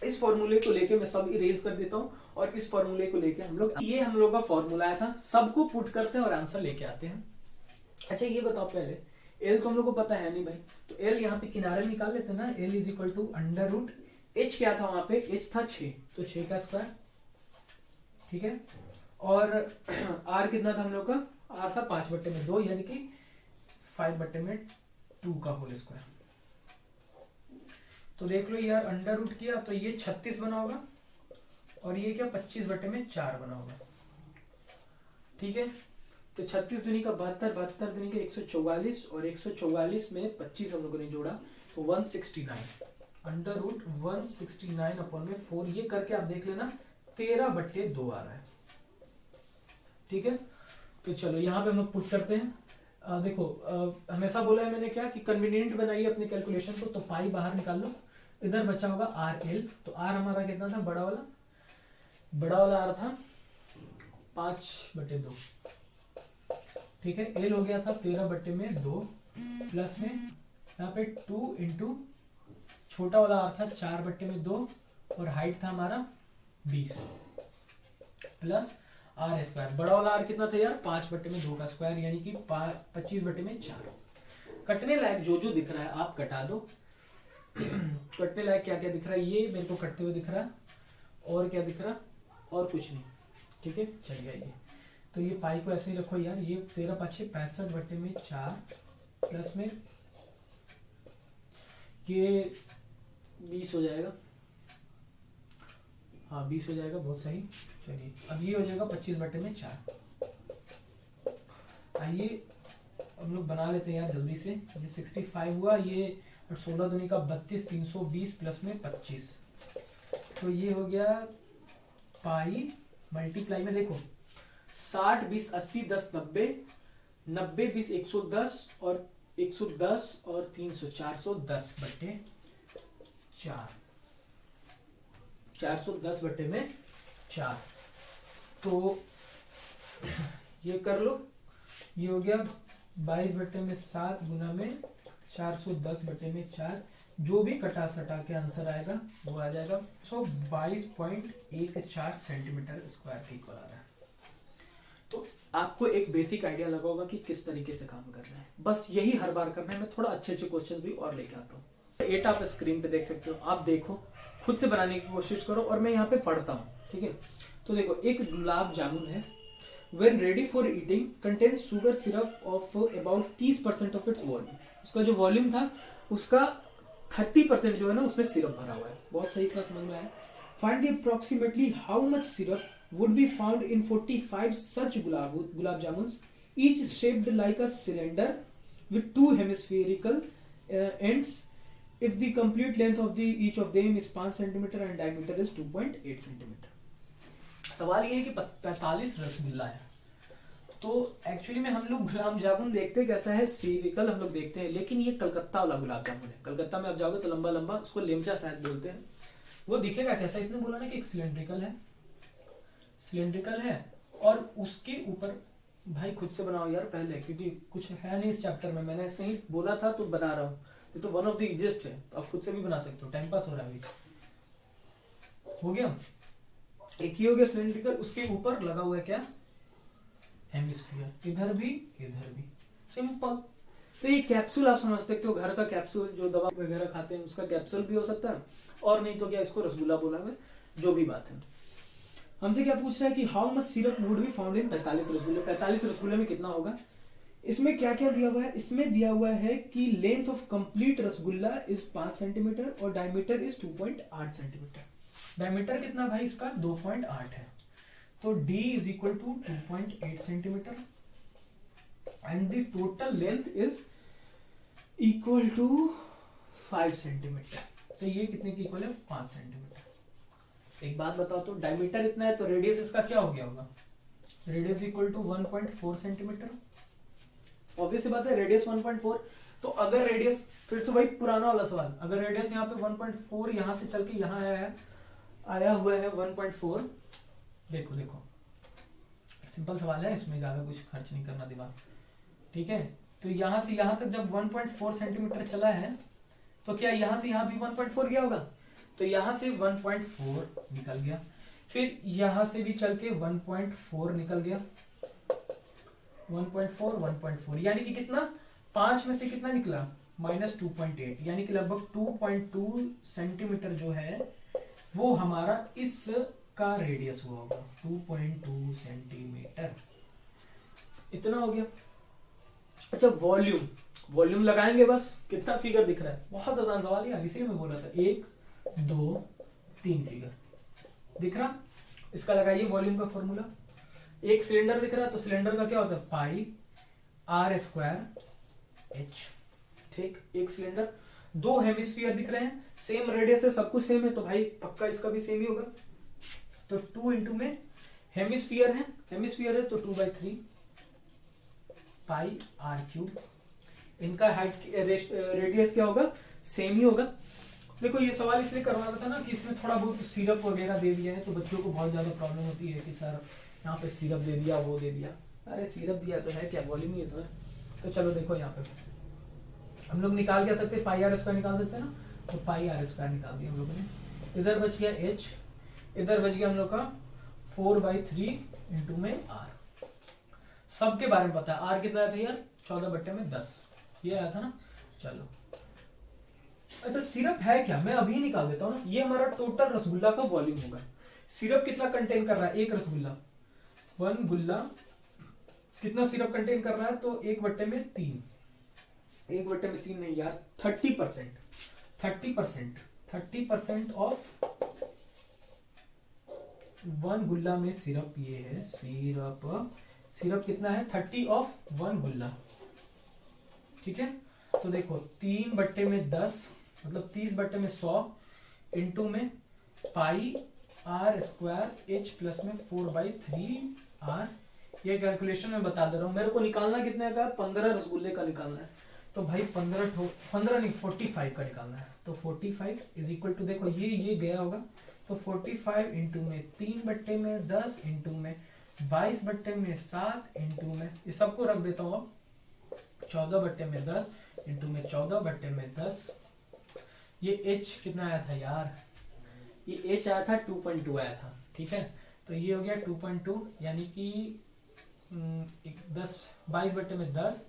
इस फॉर्मूले को लेके मैं सब इरेज कर देता हूं, और इस फॉर्मूले को लेके हम लोग का फॉर्मूला आया था, सबको पुट करते हैं और आंसर लेके आते हैं। अच्छा ये बताओ पहले, L तो हम लोग को पता है नहीं भाई, तो L यहाँ पे किनारे निकाल लेते ना। L is equal to √ H क्या था वहां पे? H था 6, तो 6 का स्क्वायर। ठीक है, और R कितना था हम लोग का? R था 5/2, यानी कि 5/2 का होल स्क्वायर। तो देख लो यार, √ किया तो ये 36 बना होगा, और ये क्या 25/4 बना होगा। ठीक है, तो 36 दूनी का 72, 72 दूनी का 144 और 144 में 25 हम लोगों ने जोड़ा तो 169 अंडर रूट 169 अपॉन में 4। ये करके आप देख लेना 13/2 आ रहा है। ठीक है, तो चलो यहाँ पे हम लोग पुट करते हैं। देखो हमेशा बोला है मैंने क्या कि कन्वीनियंट बनाइए अपने कैलकुलेशन को, तो पाई बाहर निकाल लो, इधर बचा होगा RL। तो R हमारा कितना था, बड़ा वाला R था 5/2। ठीक है, L हो गया था 13/2 प्लस में यहाँ पे 2 इंटू छोटा वाला R था 4/2 और हाइट था हमारा 20 प्लस R स्क्वायर। बड़ा वाला R कितना था यार, 5/2 का स्क्वायर यानी कि 25/4। कटने लायक जो जो दिख रहा है आप कटा दो। कटने लायक क्या क्या दिख रहा है, ये मेरे को कटते हुए दिख रहा है, और क्या दिख रहा, और कुछ नहीं। ठीक है, चलिए ये तो ये पाई को ऐसे ही रखो यार, ये 13×5 = 65/4 प्लस में ये 20 हो जाएगा। हाँ 20 हो जाएगा, बहुत सही। चलिए अब ये हो जाएगा 25/4। आइए हम लोग बना लेते हैं यार जल्दी से। ये 65 हुआ, ये 16 दूनी का 32, 320 प्लस में 25, तो ये हो गया पाई मल्टीप्लाई में देखो 60, 20, 80, 10, 90, 90, 20, 110 और 110 और 300, 410/4, 410/4। तो ये कर लो, ये हो गया 22/7 गुना में 410/4। जो भी कटा सटा के आंसर आएगा वो आ जाएगा। 22.14 सेंटीमीटर स्क्वायर के इक्वल आ रहा है। तो आपको एक बेसिक आइडिया लगा होगा कि किस तरीके से काम करना है। बस यही हर बार करना है। मैं थोड़ा अच्छे क्वेश्चन भी और लेके आता हूँ। 8 आप स्क्रीन पे देख सकते हो, आप देखो खुद से बनाने की कोशिश करो और मैं यहाँ पे पढ़ता हूँ। ठीक है, तो देखो एक गुलाब जामुन है, when ready for eating contains sugar syrup of about 30% of its volume। उसका जो वॉल्यूम था उसका 30% जो है ना उसमें सिरप भरा हुआ है। बहुत सही था, समझ में आया। Find the approximately how much syrup would be found in 45 such gulab jamuns, each shaped like a cylinder with 2 hemispherical ends, if the complete length of each of them is 5 cm and diameter is 2.8 cm। सवाल ये है कि 45 रसगुल्ला है। तो actually में हम लोग गुलाब जामुन देखते कैसा है, स्फीरिकल हम लोग देखते हैं, लेकिन ये कलकत्ता वाला गुलाब जामुन है। कलकत्ता में आप जाओगे तो लंबा लंबा, उसको लेमचा शायद बोलते हैं, वो दिखेगा कैसा। इसने बोला ना कि एक सिलेंड्रिकल है और उसके ऊपर भाई खुद से बनाओ यार पहले, क्योंकि कुछ है नहीं इस चैप्टर में। मैंने ऐसे ही बोला था तो बना रहा हूँ। ये तो वन ऑफ द इजिएस्ट है, तो आप खुद से भी बना सकते हो। टाइम पास हो रहा है अभी। हो गया, एक ही हो गया सिलेंड्रिकल, उसके ऊपर लगा हुआ है क्या, हेमिस्फीयर। इधर भी सिंपल। तो ये कैप्सूल आप समझ सकते हो, घर का कैप्सूल जो दवा वगैरह खाते हैं उसका कैप्सूल भी हो सकता है, और नहीं तो क्या इसको रसगुल्ला बोला है। जो भी बात है, हमसे क्या पूछ रहा है कि how much syrup would be found in 45 रसगुल्ले। 45 रसगुल्ले में कितना होगा। इसमें क्या क्या दिया हुआ है, इसमें दिया हुआ है कि length of complete rasgulla is 5 centimetre और डायमीटर इज 2.8 सेंटीमीटर। डायमीटर कितना भाई इसका 2.8 है, तो D is equal to 2.8 centimetre and the total length is equal to 5 centimetre. तो ये कितने की इक्वल है, 5 सेंटीमीटर। एक बात बताओ तो डायमीटर इतना है तो रेडियस इसका क्या हो गया होगा, radius equal to 1.4 centimetre. Obvious बात है, रेडियस 1.4। तो अगर रेडियस, फिर से वही पुराना वाला सवाल, अगर रेडियस यहाँ पे 1.4 यहां से चल के यहाँ आया हुआ है 1.4, देखो सिंपल सवाल है, इसमें ज्यादा कुछ खर्च नहीं करना दिमाग। ठीक है, तो यहां से यहां तक जब 1.4 सेंटीमीटर चला है तो क्या यहां से यहां भी 1.4 गया होगा, तो यहां से 1.4 निकल गया, फिर यहां से भी चल के 1.4 निकल गया, 1.4 यानी कि कितना, 5 में से कितना निकला, -2.8, यानी कि लगभग 2.2 सेंटीमीटर जो है वो हमारा इस का रेडियस हुआ होगा, 2.2 सेंटीमीटर। इतना हो गया। अच्छा वॉल्यूम लगाएंगे बस, कितना फिगर दिख रहा है, बहुत आसान सवाल है, इसी में बोला था 1 2 3 फिगर दिख रहा। इसका लगाइए वॉल्यूम का फॉर्मूला, एक सिलेंडर दिख रहा है तो सिलेंडर का क्या होता है पाई आर स्क्वायर एच। ठीक, एक सिलेंडर। दो हेमिस्फीयर दिख रहे हैं, सेम रेडियस है, सब कुछ सेम है, तो भाई पक्का इसका भी सेम ही होगा। तो 2 इंटू में हेमिस्फीयर है तो 2/3 पाई आर क्यूब। इनका हाइट रेडियस क्या होगा, सेम ही होगा। देखो ये सवाल इसलिए करवा रहा था ना कि इसमें थोड़ा बहुत सिरप वगैरह दे दिया है, तो बच्चों को बहुत ज्यादा प्रॉब्लम होती है कि सर यहाँ पे सिरप दे दिया, वो दे दिया। अरे सिरप दिया तो है क्या, वॉल्यूम ही तो है। तो चलो देखो यहाँ पे हम लोग निकाल क्या सकते हैं, पाई आर स्क्वायर निकाल सकते हैं ना, तो पाई आर स्क्वायर निकाल दिया हम लोगों ने। इधर बच गया एच, इधर बच गया हम लोग का 4/3 इंटू में आर। सबके बारे में पता है, आर कितना आया था यार 14/10, ये आया था ना। चलो अच्छा सिरप है क्या, मैं अभी निकाल देता हूँ ना। ये हमारा टोटल रसगुल्ला का वॉल्यूम होगा। सिरप कितना कंटेन कर रहा है, एक रसगुल्ला, 1 गुल्ला कितना सिरप कंटेन कर रहा है, तो 1/3, 1/3 नहीं यार 30%, 30% ऑफ 1 गुल्ला में सिरप ये है। सिरप कितना है 30 ऑफ 1 गुल्ला। ठीक है, तो देखो 3/10 मतलब 30/100 इंटू में पाई आर स्क्वायर एच प्लस में 4/3 आर। ये कैलकुलेशन में बता दे रहा हूं, मेरे को निकालना कितने का, 15 रसगुल्ले का निकालना है। तो भाई 15 नहीं 45 का निकालना है। तो 45 इज इक्वल टू, देखो ये गया होगा, तो 45 इंटू में 3/10 इंटू में 22/7 इंटू में, ये सबको रख देता हूं अब 14/10 इंटू में 14/10। ये h कितना आया था यार, ये h आया था 2.2 आया था। ठीक है, तो ये हो गया 2.2 यानी कि 22/10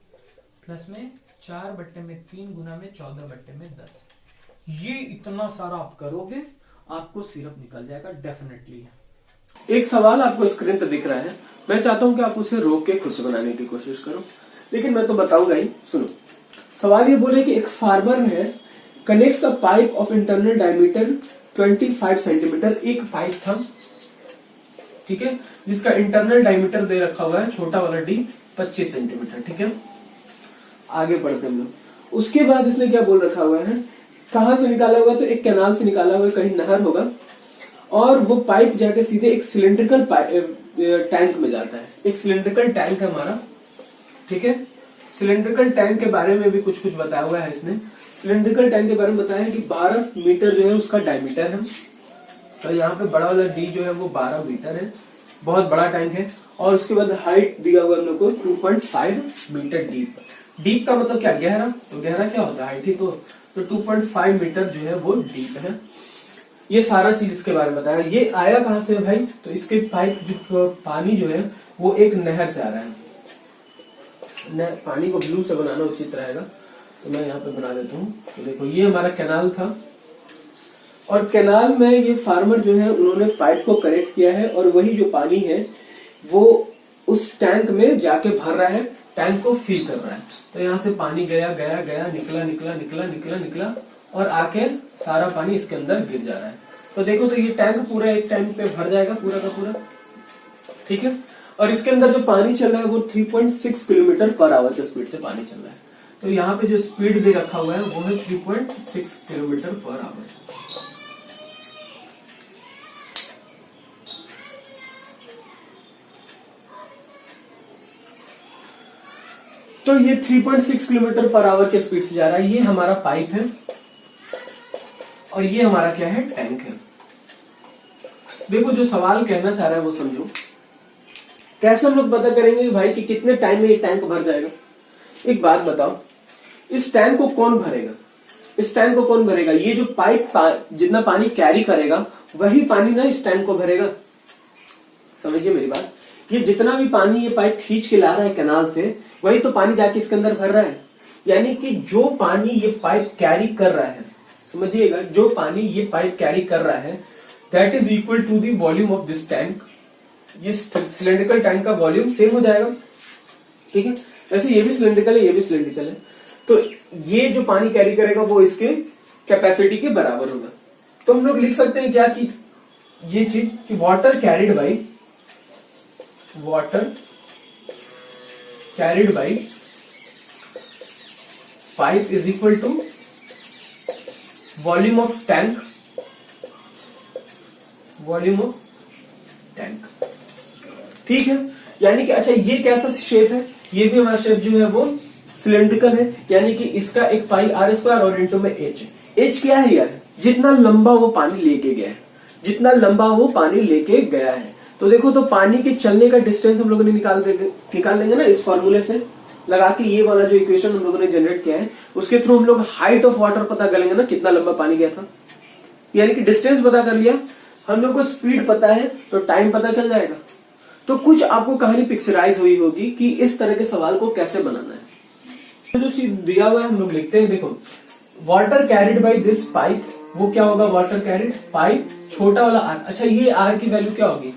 प्लस में 4/3 गुना में 14/10। ये इतना सारा आप करोगे आपको सिरप निकल जाएगा डेफिनेटली। एक सवाल आपको स्क्रीन पे दिख रहा है, मैं चाहता हूं कि आप उसे रोक के खुद से बनाने की कोशिश करो, लेकिन मैं तो बताऊंगा ही। सुनो, सवाल ये बोले कि एक फार्मर है connects a pipe of internal diameter 25 centimetre. एक पाइप था, ठीक है, जिसका इंटरनल डायमीटर दे रखा हुआ है छोटा वाला डी 25 सेंटीमीटर। ठीक है, आगे बढ़ते हम लोग। उसके बाद इसने क्या बोल रखा हुआ है, कहां से निकाला होगा, तो एक कैनाल से निकाला हुआ, कहीं नहर होगा, और वो पाइप जाके सीधे एक सिलिंड्रिकल टैंक में जाता है। एक सिलिंड्रिकल टैंक है हमारा। ठीक है, सिलिंड्रिकल टैंक के बारे में भी कुछ बताया हुआ है इसने। सिलिंड्रिकल टैंक के बारे में बताया है कि 12 मीटर जो है उसका डायमीटर है, और यहाँ पे बड़ा वाला डी जो है वो 12 मीटर है, बहुत बड़ा टैंक है। और उसके बाद हाइट दिया हुआ हम लोग को 2.5 मीटर डीप। डीप का मतलब क्या, गहरा। तो गहरा क्या होता है, हाइट ही तो 2.5 मीटर जो है वो डीप है। ये सारा चीज इसके बारे में बताया। ये आया कहां से भाई, तो इसके पाइप जो पानी जो है वो एक नहर से आ रहा है। पानी को ब्लू से बनाना उचित रहेगा, तो मैं यहाँ पे बना देता हूँ। तो देखो ये हमारा कैनाल था, और कैनाल में ये फार्मर जो है उन्होंने पाइप को कनेक्ट किया है, और वही जो पानी है वो उस टैंक में जाके भर रहा है, टैंक को फिल कर रहा है। तो यहाँ से पानी गया गया गया, निकला निकला निकला निकला निकला, और आके सारा पानी इसके अंदर गिर जा रहा है। तो देखो तो ये टैंक पूरा एक टाइम पे भर जाएगा पूरा का पूरा। ठीक है, और इसके अंदर जो पानी चल रहा है वो 3.6 किलोमीटर पर आवर की स्पीड से पानी चल रहा है। तो यहाँ पे जो स्पीड दे रखा हुआ है वो है 3.6 किलोमीटर पर आवर। तो ये 3.6 किलोमीटर पर आवर के स्पीड से जा रहा है। ये हमारा पाइप है, और ये हमारा क्या है, टैंक है। देखो जो सवाल कहना चाह रहा है वो समझो। कैसे हम लोग पता करेंगे भाई कि कितने टाइम में ये टैंक भर जाएगा। एक बात बताओ, इस टैंक को कौन भरेगा, इस टैंक को कौन भरेगा, ये जो पाइप जितना पानी कैरी करेगा वही पानी ना इस टैंक को भरेगा। समझिए मेरी बात, ये जितना भी पानी ये पाइप खींच के ला रहा है कैनाल से, वही तो पानी जाके इसके अंदर भर रहा है। यानी कि जो पानी ये पाइप कैरी कर रहा है, समझिएगा, जो पानी ये पाइप कैरी कर रहा है that is equal to the volume of this tank. ये सिलेंड्रिकल टैंक का वॉल्यूम सेम हो जाएगा। ठीक है, वैसे ये भी सिलेंड्रिकल है, ये भी सिलेंड्रिकल है, तो ये जो पानी कैरी करेगा वो इसके कैपेसिटी के बराबर होगा। तो हम लोग लिख सकते हैं क्या कि ये चीज कि water carried by water carried by pipe is equal to volume of tank, volume of tank. ठीक है, यानी कि अच्छा ये कैसा शेप है, ये भी हमारा शेप जो है वो सिलेंड्रिकल है, यानी कि इसका एक पाई आर स्क्वायर और इंटू में एच। एच क्या है यार, जितना लंबा वो पानी लेके गया है, जितना लंबा वो पानी लेके गया है। तो देखो, तो पानी के चलने का डिस्टेंस हम लोगों ने निकाल देंगे ना इस फॉर्मूले से लगा के, ये वाला जो इक्वेशन हम लोगों ने जनरेट किया है उसके थ्रू हम लोग हाइट ऑफ वाटर पता कर लेंगे ना, कितना लंबा पानी गया था, यानी कि डिस्टेंस पता कर लिया, हम लोग को स्पीड पता है तो टाइम पता चल जाएगा। तो कुछ आपको कहानी पिक्चराइज हुई होगी कि इस तरह के सवाल को कैसे बनाना है। जो चीज दिया हुआ है हम लोग लिखते हैं, देखो water carried by this pipe, वो क्या होगा, वाटर कैरिड पाइप छोटा वाला आर। अच्छा ये आर की वैल्यू क्या होगी,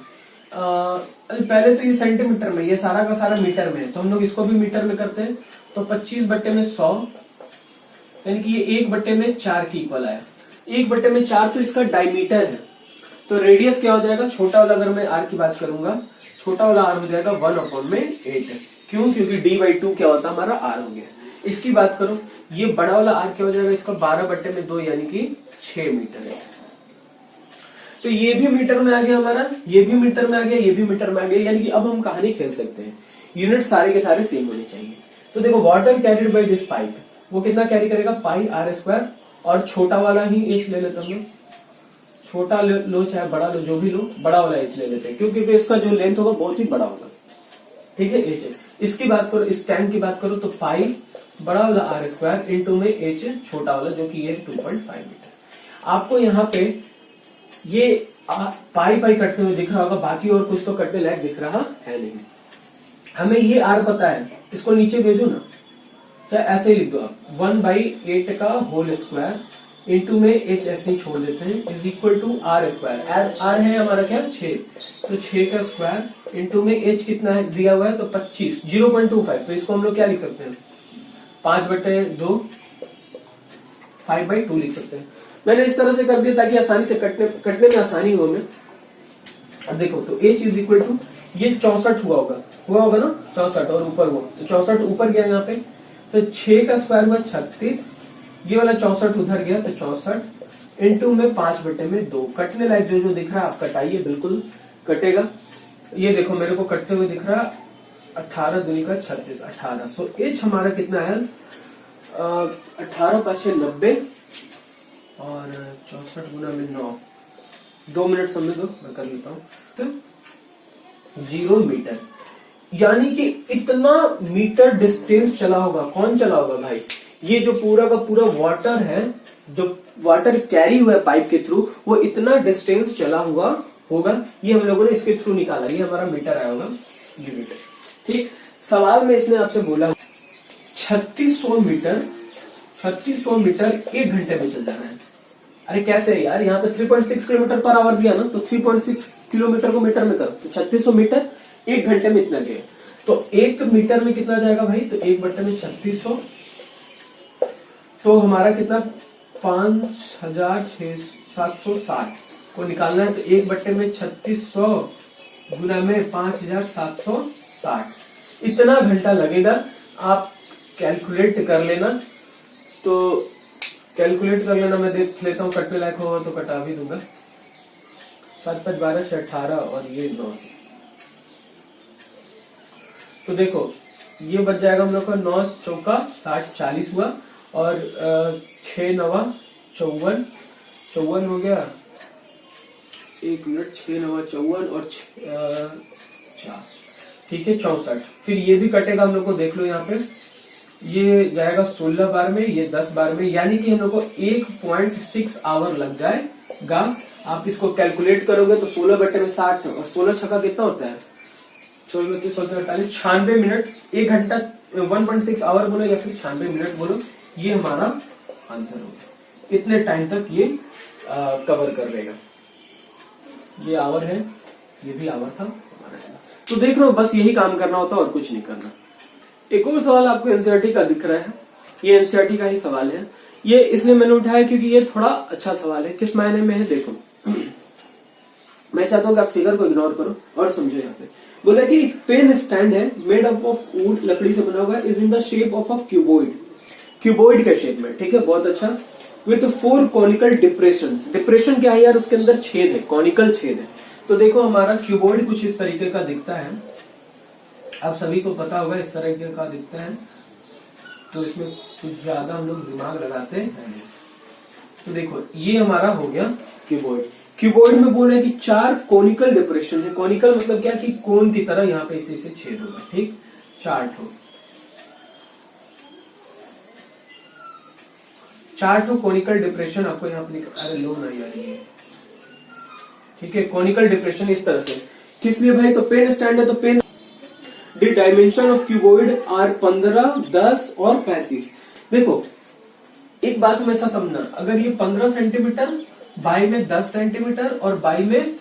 पहले तो ये सेंटीमीटर में, ये सारा का सारा मीटर में है, तो हम लोग इसको भी मीटर में करते हैं। तो 25/100 यानी कि ये 1/4 की इक्वल आया। 1/4 तो इसका डायमीटर है, तो रेडियस क्या हो जाएगा, छोटा वाला अगर मैं आर की बात करूंगा, छोटा वाला आर हो जाएगा 1/8। क्यों, क्योंकि d/2 क्या होता है हमारा आर हो गया। इसकी बात करो, ये बड़ा वाला आर क्या हो जाएगा, इसका 12/2 यानी कि 6 मीटर है। तो ये भी मीटर में आ गया हमारा, ये भी मीटर में आ गया, ये भी मीटर में आ गया, यानी कि अब हम कहानी खेल सकते हैं, यूनिट सारे के सारे सेम होने चाहिए। तो देखो water carried by this pipe, वो कितना कैरी करेगा, पाई आर स्क्वायर, और छोटा वाला ही एच ले लेते हम, छोटा लो चाहे बड़ा लो, जो भी लो, बड़ा वाला एच ले लेते हैं, क्योंकि इसका जो लेंथ होगा बहुत ही बड़ा होगा। ठीक है, एच। इसकी बात करो, इस टैंक की बात करो, तो पाई बड़ा वाला आर स्क्वायर इंटू में एच छोटा वाला, जो कि ये 2.5 मीटर। आपको यहाँ पे ये पाई पाई कटते हुए दिख रहा होगा, बाकी और कुछ तो कटने लायक दिख रहा है नहीं। हमें ये आर पता है, इसको नीचे भेजो ना, चाहे ऐसे ही लिख दो आप, 1/8 का होल स्क्वायर इंटू में एच ऐसे ही छोड़ देते हैं, is equal to R square. R है हमारा क्या, 6, तो 6 का स्क्वायर इंटू में एच कितना है दिया हुआ है, तो 25, 0.25। तो इसको हम लोग क्या लिख सकते हैं, 5/2, 5/2 लिख सकते हैं। मैंने इस तरह से कर दिया ताकि आसानी से कटने में आसानी हो हमें। अब देखो, तो h इज इक्वल टू, ये 64 हुआ होगा ना, 64, और ऊपर वो, तो 64 ऊपर गया यहाँ पे, तो 6 का स्क्वायर हुआ 36, ये वाला 64 उधर गया, तो 64 इंटू में 5/2। कटने लायक जो जो दिख रहा है आप कटाइए, बिल्कुल कटेगा। ये देखो मेरे को कटते हुए दिख रहा, 18 दूनी का 36, 18। सो एच हमारा कितना है, 18×5 90, और 64 गुना में 9, 2 मिनट समझ दो, मैं कर लेता हूँ। 0 मीटर, यानी कि इतना मीटर डिस्टेंस चला होगा। कौन चला होगा भाई, ये जो पूरा का पूरा वाटर है, जो वाटर कैरी हुआ है पाइप के थ्रू, वो इतना डिस्टेंस चला हुआ होगा। ये हम लोगों ने इसके थ्रू निकाला, ये हमारा मीटर आया होगा, यूनिट। ठीक, सवाल में इसने आपसे बोला 3600 मीटर 1 घंटे में चल जाना है। अरे कैसे यार, यहाँ पे 3.6 किलोमीटर पर आवर दिया ना, तो 3.6 किलोमीटर को मीटर में करो, तो 3600 मीटर 1 घंटे में इतना गया। तो 1 मीटर में कितना जाएगा भाई, तो 1/3600, तो हमारा कितना, 5760 को निकालना है। तो 1/3600 गुना में 5760, इतना घंटा लगेगा। आप कैलकुलेट कर लेना, तो कैलकुलेट कर लेना, मैं देख लेता हूँ, कटने लायक होगा तो कटा भी दूंगा। 7×5 12 से 18, और ये 9। तो देखो ये बच जाएगा हम लोग का, 9 चौका 60, 40 हुआ, और 6 9 54 हो गया। 1 मिनट, 6 9 54 और 4, ठीक है 64। फिर ये भी कटेगा हम लोग को, देख लो यहाँ पे, ये जाएगा 16 बार में, ये 10 बार में, यानी कि हम लोग को 1.6 आवर लग जाएगा। आप इसको कैलकुलेट करोगे तो 16/60, और 16 छक्का कितना होता है, 16 32 48, 96 मिनट। 1 घंटा 1.6 आवर बोलो या फिर 96 मिनट बोलो, ये हमारा आंसर होगा। इतने टाइम तक ये कवर कर लेगा। ये आवर है, ये भी आवर था हमारा। तो देख रहे हो, बस यही काम करना होता है और कुछ नहीं करना। एक और सवाल आपको एनसीईआरटी का दिख रहा है, ये एनसीईआरटी का ही सवाल है। ये इसलिए मैंने उठाया क्योंकि ये थोड़ा अच्छा सवाल है। किस मायने में है देखो, मैं चाहता हूँ कि आप फिगर को इग्नोर करो और समझो। यहाँ पे बोला कि एक पेन स्टैंड है मेड अप ऑफ वुड, लकड़ी से बना हुआ है, is in the shape of a cuboid, cuboid के शेप में, ठीक है, बहुत अच्छा, विथ 4 कॉनिकल डिप्रेशंस। डिप्रेशन क्या है यार, उसके अंदर छेद है, कॉनिकल छेद है। तो देखो हमारा क्यूबॉइड कुछ इस तरीके का दिखता है, आप सभी को पता होगा इस तरीके का दिखता है, तो इसमें कुछ ज्यादा हम लोग दिमाग लगाते हैं। तो देखो ये हमारा हो गया क्यूबॉइड। क्यूबॉइड में बोले कि 4 कोनिकल डिप्रेशन है। कोनिकल मतलब क्या कि कोन की तरह यहाँ पे इसे छेद होगा, ठीक, 4 ठो कोनिकल डिप्रेशन आपको यहाँ पे अरे लो नहीं आ रही है, ठीक है, कोनिकल डिप्रेशन इस तरह से। किस लिए भाई, तो पेन स्टैंड है, तो pen the dimension of cuboid are 15, 10 और 35। देखो एक बात हमेशा समझना, अगर ये 15 सेंटीमीटर बाई में 10 सेंटीमीटर और बाई में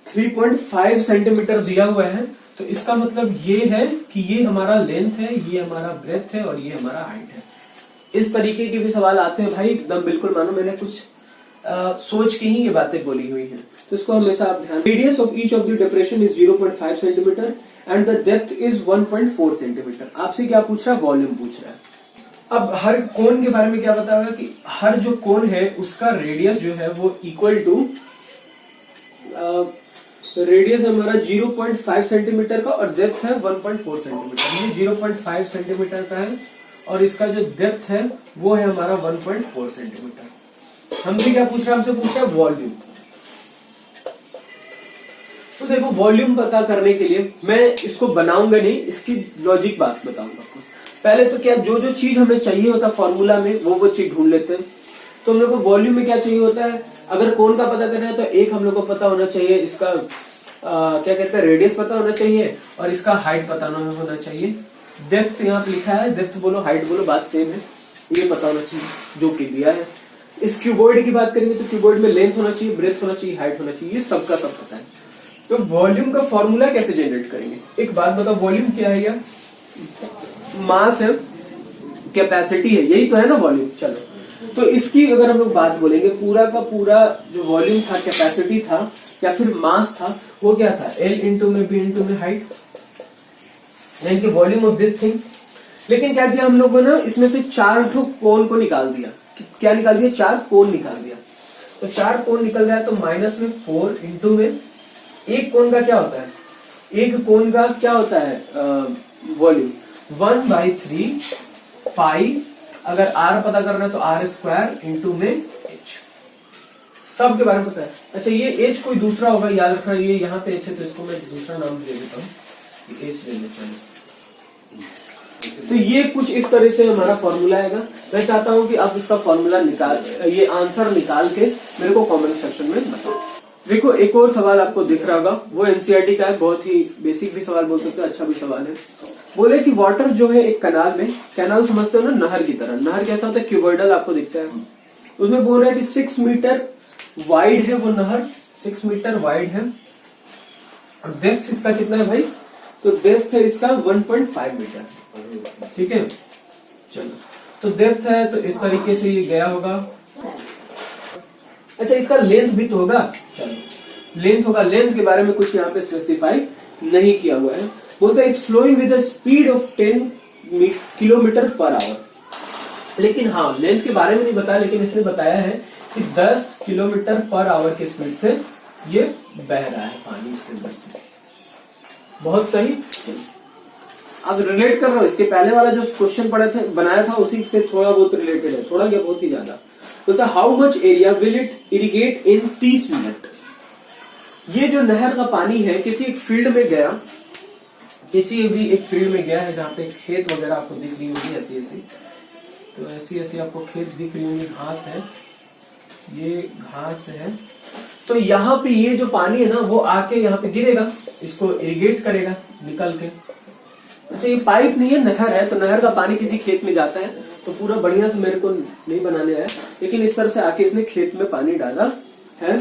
3.5 सेंटीमीटर दिया हुआ है, तो इसका मतलब ये है कि ये हमारा लेंथ है, ये हमारा ब्रेथ है और ये हमारा हाइट है। इस तरीके के भी सवाल आते हैं भाई, एकदम बिल्कुल मानो मैंने कुछ सोच के ही ये बातें बोली हुई हैं, तो इसको हमेशा आप ध्यान। Radius of each of the depression is 0.5 centimetre and the depth is 1.4 centimetre. आपसे क्या पूछ रहा है, वॉल्यूम पूछ रहा है। अब हर कोन के बारे में क्या बताया हुआ कि हर जो कोन है उसका रेडियस जो है वो इक्वल टू, रेडियस हमारा 0.5 सेंटीमीटर का और डेप्थ है 1.4 सेंटीमीटर। ये 0.5 सेंटीमीटर का है और इसका जो डेप्थ है वो है हमारा 1.4 सेंटीमीटर। हमसे क्या पूछ रहा है, हमसे पूछ रहा है वॉल्यूम। तो देखो वॉल्यूम पता करने के लिए मैं इसको बनाऊंगा नहीं, इसकी लॉजिक बात बताऊंगा आपको। पहले तो क्या जो जो चीज हमें चाहिए होता फॉर्मूला में वो चीज ढूंढ लेते हैं। तो हम लोग को वॉल्यूम में क्या चाहिए होता है, अगर कोन का पता करना है तो एक हम लोग को पता होना चाहिए, इसका क्या कहते हैं रेडियस पता होना चाहिए और इसका हाइट पता होना चाहिए। डेप्थ यहाँ पे लिखा है, डेप्थ बोलो हाइट बोलो बात सेम है, ये पता होना चाहिए जो कि दिया है। इस क्यूबॉइड की बात करेंगे तो क्यूबॉइड में लेंथ होना चाहिए, ब्रेथ होना चाहिए, हाइट होना चाहिए, ये सबका सब पता है। तो वॉल्यूम का फॉर्मूला कैसे जनरेट करेंगे, एक बात बताओ, वॉल्यूम क्या है यार, मास है, कैपेसिटी है, यही तो है ना वॉल्यूम। चलो तो इसकी अगर हम लोग बात बोलेंगे, पूरा का पूरा जो वॉल्यूम था, कैपेसिटी था या फिर मास था, वो क्या था, L इंटू में B इंटू में हाइट, यानी कि वॉल्यूम ऑफ दिस थिंग। लेकिन क्या किया हम लोगों ने, इसमें से 4 ठो कोन को निकाल दिया। क्या निकाल दिया, 4 कोन निकाल दिया। तो 4 कोन निकल रहा है तो माइनस में 4 इंटू में एक कोन का क्या होता है, एक कोन का क्या होता है वॉल्यूम 1/3 पाई, अगर R पता करना है तो R² इंटू में H, सब के बारे में पता है। अच्छा ये H कोई दूसरा होगा, याद रखना, ये यहाँ पे H है तो इसको मैं दूसरा नाम दे देता हूँ, H ले लेता हूँ। तो ये कुछ इस तरह से हमारा फॉर्मूला आएगा। मैं चाहता हूं कि आप इसका फॉर्मूला निकाल, ये आंसर निकाल के मेरे को कमेंट सेक्शन में बताओ। देखो एक और सवाल आपको दिख रहा होगा, वो एनसीईआरटी का है, बहुत ही बेसिक भी सवाल बोल सकते हो, अच्छा भी सवाल है। बोले कि वाटर जो है एक कनाल में, कैनाल समझते हो ना नहर की तरह, नहर कैसा होता है, क्यूबॉइडल आपको दिखता है, उसमें बोल रहा है कि 6 मीटर वाइड है वो नहर, 6 मीटर वाइड है और डेप्थ इसका कितना है भाई, तो डेप्थ है इसका 1.5 मीटर, ठीक है। चलो तो डेप्थ है तो इस तरीके से ये गया होगा। अच्छा इसका लेंथ भी तो होगा, चलो लेंथ होगा, लेंथ के बारे में कुछ यहाँ पे स्पेसिफाई नहीं किया हुआ है। बोलता है is flowing with a speed of 10 kilometre per hour. लेकिन हाँ लेंथ के बारे में नहीं बताया, लेकिन इसने बताया है कि 10 किलोमीटर पर आवर के स्पीड से ये बह रहा है पानी इसके अंदर से। बहुत सही, अब रिलेट कर रहा हूं, इसके पहले वाला जो क्वेश्चन पढ़ा था बनाया था उसी से थोड़ा बहुत रिलेटेड है, थोड़ा क्या बहुत ही ज्यादा। तो how much area will it irrigate in 30 minute. ये जो नहर का पानी है किसी एक फील्ड में गया, किसी भी एक फील्ड में गया है जहाँ पे खेत वगैरह आपको दिख रही होगी ऐसी ऐसी, तो ऐसी ऐसी आपको खेत दिख रही होगी, घास है, ये घास है। तो यहाँ पे ये जो पानी है ना वो आके यहाँ पे गिरेगा, इसको इरिगेट करेगा निकल के। अच्छा ये पाइप नहीं है, नहर है, तो नहर का पानी किसी खेत में जाता है, तो पूरा बढ़िया से मेरे को नहीं बनाने आया, लेकिन इस तरह से आके इसने खेत में पानी डाला है।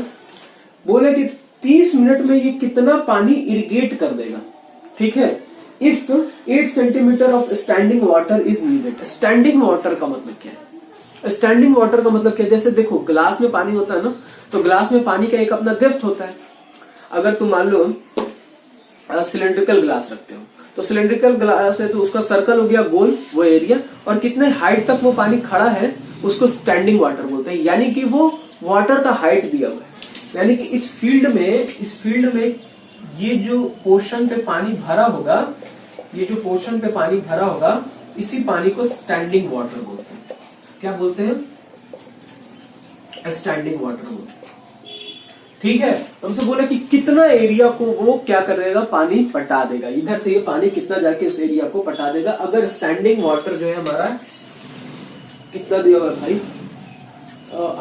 बोले कि 30 मिनट में ये कितना पानी इरिगेट कर देगा, ठीक है। If 8 centimetre of standing water is needed. Standing water का मतलब क्या है, स्टैंडिंग वाटर का मतलब क्या है, जैसे देखो ग्लास में पानी होता है ना, तो ग्लास में पानी का एक अपना डेप्थ होता है। अगर तुम मान लो सिलेंड्रिकल ग्लास रखते हो, तो सिलेंड्रिकल ग्लास है तो उसका सर्कल हो गया गोल, वो एरिया, और कितने हाइट तक वो पानी खड़ा है उसको स्टैंडिंग वाटर बोलते हैं, यानी कि वो वाटर का हाइट दिया हुआ है। यानी कि इस फील्ड में ये जो पोर्शन पे पानी भरा होगा, ये जो पोर्शन पे पानी भरा होगा, इसी पानी को स्टैंडिंग वाटर बोलते हैं। क्या बोलते हैं? स्टैंडिंग वाटर बोलते हैं। ठीक है, हमसे बोला कि कितना एरिया को वो क्या कर देगा, पानी पटा देगा, इधर से ये पानी कितना जाके उस एरिया को पटा देगा। अगर स्टैंडिंग वाटर जो है हमारा कितना दिया हुआ है भाई,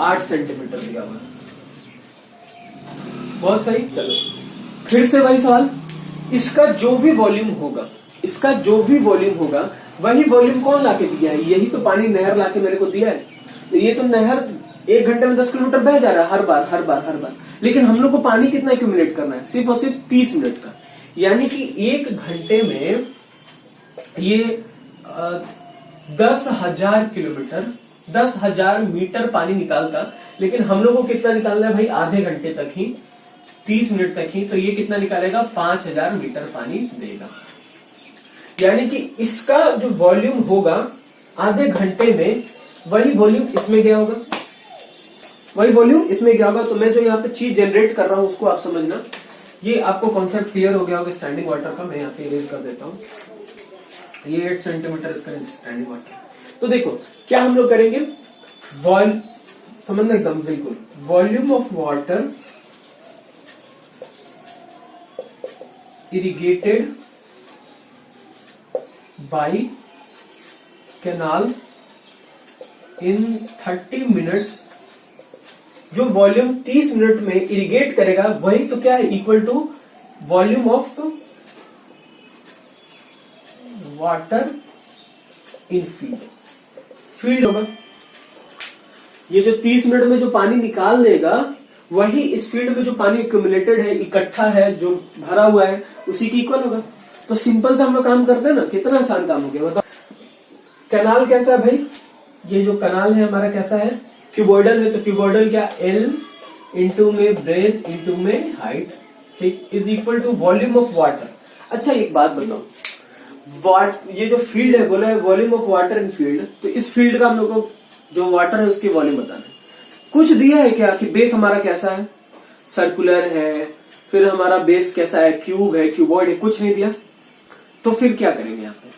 8 सेंटीमीटर दिया हुआ है। बहुत सही। चलो फिर से वही सवाल, इसका जो भी वॉल्यूम होगा, वही वॉल्यूम कौन लाके दिया है? यही तो पानी नहर लाके मेरे को दिया है। तो ये तो नहर 1 घंटे में 10 किलोमीटर बह जा रहा है हर बार, लेकिन हम लोग को पानी कितना एक्यूमुलेट करना है? सिर्फ और सिर्फ 30 मिनट का। यानी कि 1 घंटे में ये 10,000 किलोमीटर, 10,000 मीटर पानी निकालता, लेकिन हम लोग को कितना निकालना है भाई? आधे घंटे तक ही, 30 मिनट तक ही। तो ये कितना निकालेगा? 5,000 मीटर पानी देगा। यानी कि इसका जो वॉल्यूम होगा आधे घंटे में, वही वॉल्यूम इसमें गया होगा, तो मैं जो यहाँ पे चीज जनरेट कर रहा हूं उसको आप समझना। ये आपको कॉन्सेप्ट क्लियर हो गया होगा स्टैंडिंग वाटर का। मैं यहाँ पे इरेज कर देता हूँ। ये 8 सेंटीमीटर इसका स्टैंडिंग वाटर। तो देखो क्या हम लोग करेंगे, समझना एकदम बिल्कुल, volume of water irrigated by canal in 30 minutes, जो वॉल्यूम 30 मिनट में इरिगेट करेगा, वही तो क्या है? Equal to volume of water in field होगा। ये जो 30 मिनट में जो पानी निकाल देगा, वही इस फील्ड में जो पानी एक्यूमुलेटेड है, इकट्ठा है, जो भरा हुआ है, उसी की इक्वल होगा। तो सिंपल से हम लोग काम करते हैं ना, कितना आसान काम हो गया बताओ। कैनाल कैसा है भाई? ये जो कैनाल है हमारा कैसा है? क्यूबॉइडल है। तो क्यूबॉइडल क्या? L इंटू में ब्रेथ इंटू में हाइट, ठीक, is equal to volume of water. अच्छा एक बात बताओ, ये जो फील्ड है बोला है volume of water in field, तो इस फील्ड का हम लोग को जो वाटर है उसकी वॉल्यूम बताना है। कुछ दिया है क्या कि बेस हमारा कैसा है? सर्कुलर है, फिर हमारा बेस कैसा है? क्यूब है, क्यूबॉइड है, कुछ नहीं दिया। तो फिर क्या करेंगे? यहाँ पे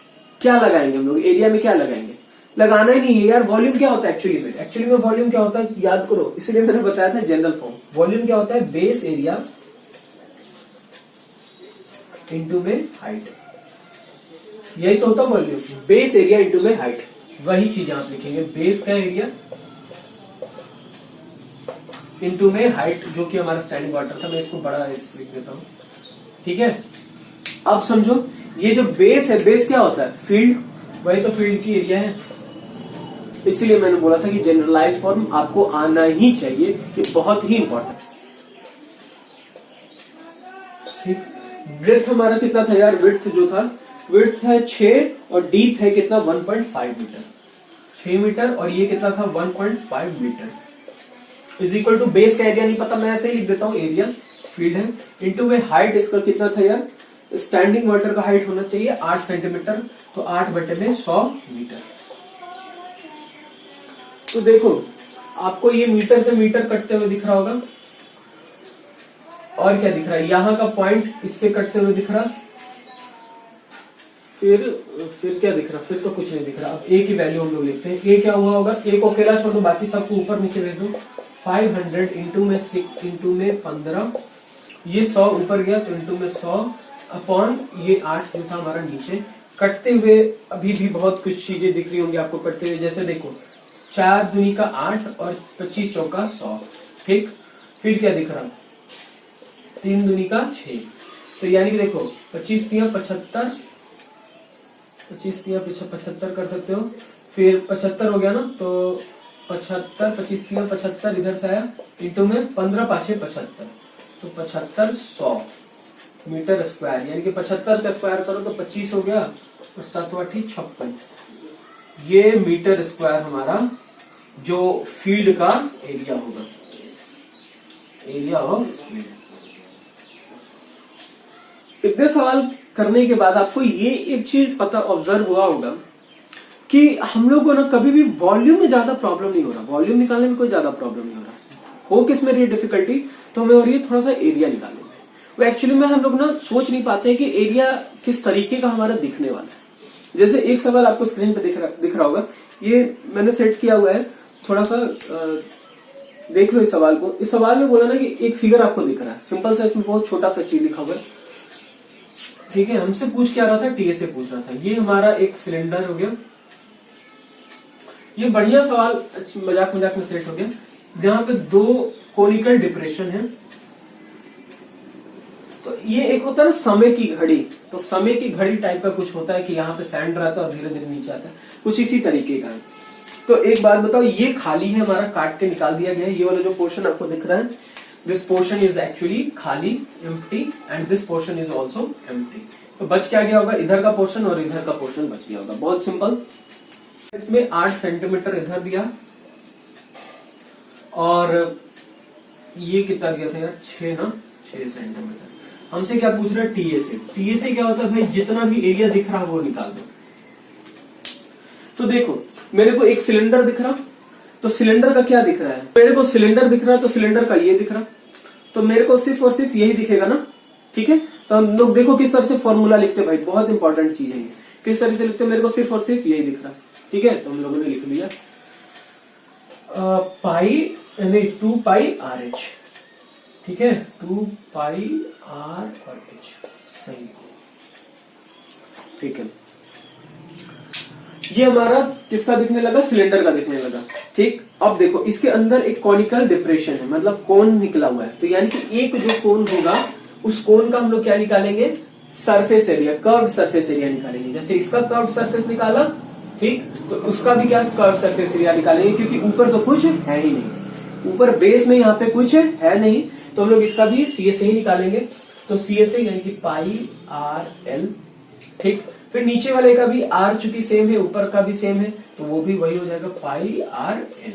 क्या लगाएंगे हम लोग? एरिया में क्या लगाएंगे? लगाना ही नहीं है यार। वॉल्यूम क्या होता है एक्चुअली में वॉल्यूम क्या होता है याद करो, इसलिए मैंने बताया था जनरल फॉर्म। वॉल्यूम क्या होता है? बेस एरिया इंटू में हाइट, यही तो होता है वॉल्यूम। बेस एरिया इंटू में हाइट, वही चीज आप लिखेंगे, बेस का एरिया इंटू में हाइट, जो कि हमारा स्टैंडिंग वाटर था। मैं इसको बड़ा लिख देता हूं, ठीक है। अब समझो, ये जो बेस है, बेस क्या होता है? फील्ड, वही तो फील्ड की एरिया है। इसीलिए मैंने बोला था कि जनरलाइज फॉर्म आपको आना ही चाहिए, ये बहुत ही इंपॉर्टेंट। ठीक, ब्रेथ हमारा कितना था यार? विड्थ जो था, विड्थ है 6 और डीप है कितना? 1.5 मीटर। 6 मीटर और ये कितना था? 1.5 metre is equal to base का एरिया नहीं पता, मैं ऐसे ही लिख देता हूँ, एरिया फील्ड है, इंटू में हाइट। इसका कितना था यार? स्टैंडिंग वाटर का हाइट होना चाहिए 8 सेंटीमीटर, तो 8/100 मीटर। तो देखो आपको ये मीटर से मीटर कटते हुए दिख रहा होगा, और क्या दिख रहा है? यहाँ का पॉइंट इससे कटते हुए दिख रहा, फिर क्या दिख रहा? फिर तो कुछ नहीं दिख रहा। अब ए की वैल्यू हम लोग लिखते हैं। ए क्या हुआ होगा? ए को अकेला छोड़ दो, बाकी सबको ऊपर नीचे दे दो। 500 इंटू में 6 इंटू में 15, ये 100 ऊपर गया तो इंटू में 100 अपॉन ये 8 जो था हमारा नीचे। कटते हुए अभी भी बहुत कुछ चीजें दिख रही होंगी आपको कटते हुए, जैसे देखो 4 दूनी का 8 और 25 चौका 100, ठीक। फिर क्या दिख रहा? 3 दूनी का 6, तो यानी कि देखो 25 तिया 75, 25 तिया 75 कर सकते हो। फिर 75 हो गया ना, तो 75, 25 तिया 75 इधर से आया, इंटू में 15 5 75, तो 75 100 मीटर स्क्वायर, यानी कि 75 का स्क्वायर करो तो 25 हो गया, और 7 8 56, ये मीटर स्क्वायर हमारा जो फील्ड का एरिया होगा, एरिया ऑफ फील्ड। इतने सवाल करने के बाद आपको ये एक चीज पता ऑब्जर्व हुआ होगा कि हम लोग को ना कभी भी वॉल्यूम में ज्यादा प्रॉब्लम नहीं हो रहा, वॉल्यूम निकालने में कोई ज्यादा प्रॉब्लम नहीं हो रहा। हो किस में रही डिफिकल्टी, तो हमें हो रही है थोड़ा सा एरिया निकालने में। वो एक्चुअली में हम लोग ना सोच नहीं पाते हैं कि एरिया किस तरीके का हमारा दिखने वाला है। जैसे एक सवाल आपको स्क्रीन पे दिख रहा होगा, ये मैंने सेट किया हुआ है, थोड़ा सा देख लो इस सवाल को। इस सवाल में बोला ना कि एक फिगर आपको दिख रहा है, सिंपल सा, इसमें बहुत छोटा सा चीज लिखा हुआ है, ठीक है। हमसे पूछ क्या रहा था, टीएसए पूछ रहा था। ये हमारा एक सिलेंडर हो गया, ये बढ़िया सवाल मजाक मजाक में सेट हो गया, जहां पे दो कोनिकल डिप्रेशन है। तो ये एक होता है ना समय की घड़ी, तो समय की घड़ी टाइप का कुछ होता है कि यहाँ पे सैंड रहता है और धीरे धीरे नीचे आता है, कुछ इसी तरीके का है। तो एक बात बताओ, ये खाली है हमारा, काट के निकाल दिया गया है। ये वाला जो पोर्शन आपको दिख रहा है, दिस पोर्शन इज एक्चुअली खाली, empty, and this portion is also empty. तो बच क्या गया होगा, इधर का पोर्शन और इधर का पोर्शन बच गया होगा। बहुत सिंपल। इसमें 8 सेंटीमीटर इधर दिया, और ये कितना दिया था यार, 6 सेंटीमीटर। हमसे क्या पूछ रहे हैं, टीएसए। टीएसए क्या होता है भाई, जितना भी एरिया दिख रहा है वो निकाल दो। तो देखो, मेरे को एक सिलेंडर दिख रहा, तो सिलेंडर का क्या दिख रहा है, मेरे को सिलेंडर दिख रहा है, तो सिलेंडर का ये दिख रहा, तो मेरे को सिर्फ और सिर्फ यही दिखेगा ना, ठीक है। तो हम लोग देखो किस तरह से फॉर्मूला लिखते हैं भाई, बहुत इंपॉर्टेंट चीज है ये। किस तरह से लिखते हैं, मेरे को सिर्फ और सिर्फ यही दिख रहा, ठीक है। तो हम लोगों ने लिख लिया पाई, नहीं 2 पाई आर एच, ठीक है, 2 पाई आर और एच, सही, ठीक है। ये हमारा किसका दिखने लगा, सिलेंडर का दिखने लगा, ठीक। अब देखो इसके अंदर एक कॉनिकल डिप्रेशन है, मतलब कोन निकला हुआ है, तो यानी कि एक जो कोन होगा उस कोन का हम लोग क्या निकालेंगे, surface area, curve surface area निकालेंगे। जैसे इसका कर्व सरफेस निकाला, ठीक, तो उसका भी क्या कर्व सरफेस एरिया निकालेंगे, क्योंकि ऊपर तो कुछ है ही नहीं, ऊपर बेस में यहाँ पे कुछ है नहीं, तो हम लोग इसका भी सीएसए ही निकालेंगे। तो सीएसए यानी कि पाई आर एल, ठीक। फिर नीचे वाले का भी आर चूंकि सेम है, ऊपर का भी सेम है, तो वो भी वही हो जाएगा पाई आर एल,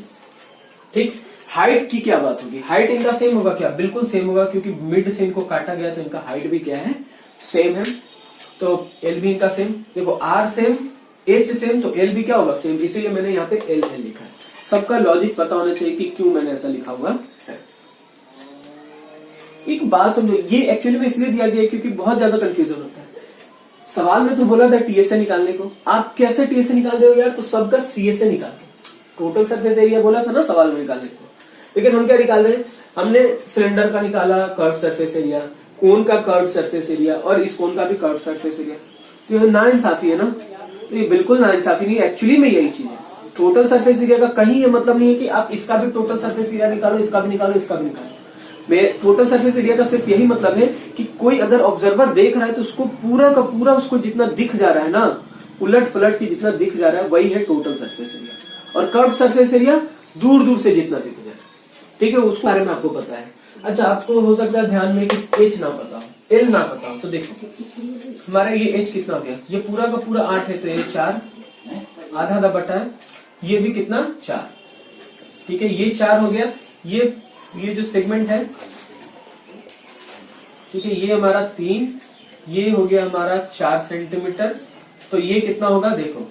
ठीक। हाइट की क्या बात होगी, हाइट इनका सेम होगा क्या, बिल्कुल सेम होगा, क्योंकि मिड से इनको काटा गया तो इनका हाइट भी क्या है, सेम है। तो एल भी इनका सेम, देखो आर सेम, एच सेम, तो एल भी क्या होगा, सेम, इसीलिए मैंने यहाँ पे एल एल लिखा है। सबका लॉजिक पता होना चाहिए कि क्यों मैंने ऐसा लिखा हुआ है। एक बात समझो, ये एक्चुअली में इसलिए दिया गया है क्योंकि बहुत ज्यादा कंफ्यूजन होता है। सवाल में तो बोला था टीएसए निकालने को, आप कैसे टीएसए निकाल रहे हो यार, तो सबका सीएसए निकाल के, टोटल सरफेस एरिया बोला था ना सवाल में निकालने को, लेकिन हम क्या निकाल रहे हैं, हमने सिलेंडर का निकाला कर्व सरफेस एरिया, कोन का कर्व सरफेस एरिया, और इस कोन का भी कर्व सरफेस एरिया। तो ये नाइंसाफी है ना, तो ये बिल्कुल नाइंसाफी नहीं, एक्चुअली में यही चीज है। टोटल सरफेस एरिया का कहीं ये मतलब नहीं है कि आप इसका भी टोटल सरफेस एरिया निकालो, इसका भी निकालो, इसका भी निकालो। टोटल सरफेस एरिया का सिर्फ यही मतलब है कि कोई अगर ऑब्जर्वर देख रहा है तो उसको पूरा का पूरा, उसको जितना दिख जा रहा है ना, उलट पलट की जितना दिख जा रहा है वही है टोटल सरफेस एरिया। और कर्व सरफेस एरिया दूर दूर से जितना दिख जाए, ठीक है, उसके बारे में आपको पता है। अच्छा, आपको हो सकता है ध्यान में कि एच ना पता हो, एल ना पता हो, तो देखो हमारा ये एच कितना हो गया, ये पूरा का पूरा 8 है, तो ये 4, आधा आधा बटा है, ये भी कितना 4, ठीक है, ये 4 हो गया। ये जो सेगमेंट है, ठीक है, ये हमारा 3, ये हो गया हमारा 4 सेंटीमीटर, तो ये कितना होगा, देखो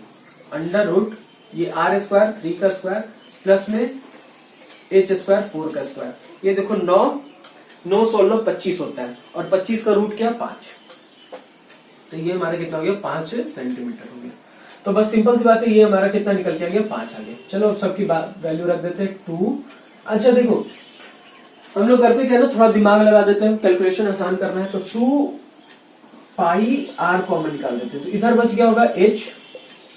अंडर रूट ये आर स्क्वायर 3 का स्क्वायर प्लस में एच स्क्वायर 4 का स्क्वायर, ये देखो 9 16 25 होता है, और 25 का रूट क्या 5, तो ये हमारा कितना हो गया 5 सेंटीमीटर हो गया। तो बस सिंपल सी बात है, ये हमारा कितना निकल के आ गया 5 आ गया। चलो अब सबकी वैल्यू रख देते हैं 2। अच्छा देखो हम लोग करते क्या ना, थोड़ा दिमाग लगा देते हैं, कैलकुलेशन आसान करना है, तो 2 पाई आर कॉमन निकाल देते हैं, तो इधर बच गया होगा एच।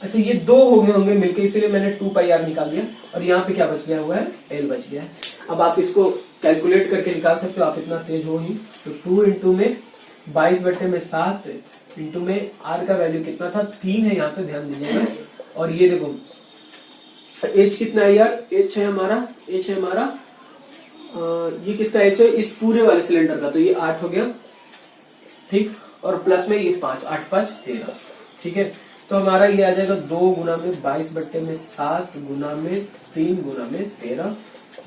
अच्छा ये 2 हो गए होंगे मिलके, इसीलिए मैंने 2 पाई आर निकाल दिया, और यहाँ पे क्या बच गया हुआ है, एल बच गया है। अब आप इसको कैलकुलेट करके निकाल सकते हो, आप इतना तेज हो ही। तो 2 इंटू में 22/7 इंटू में आर का वैल्यू कितना था, 3 है यहाँ पे, ध्यान दीजिएगा। और ये देखो एच कितना है यार, एच है हमारा ये किसका एच है, इस पूरे वाले सिलेंडर का, तो ये 8 हो गया, ठीक, और प्लस में ये 5, 8 5 13, ठीक है। तो हमारा ये आ जाएगा 2 गुना में 22/7 गुना में 3 गुना में 13,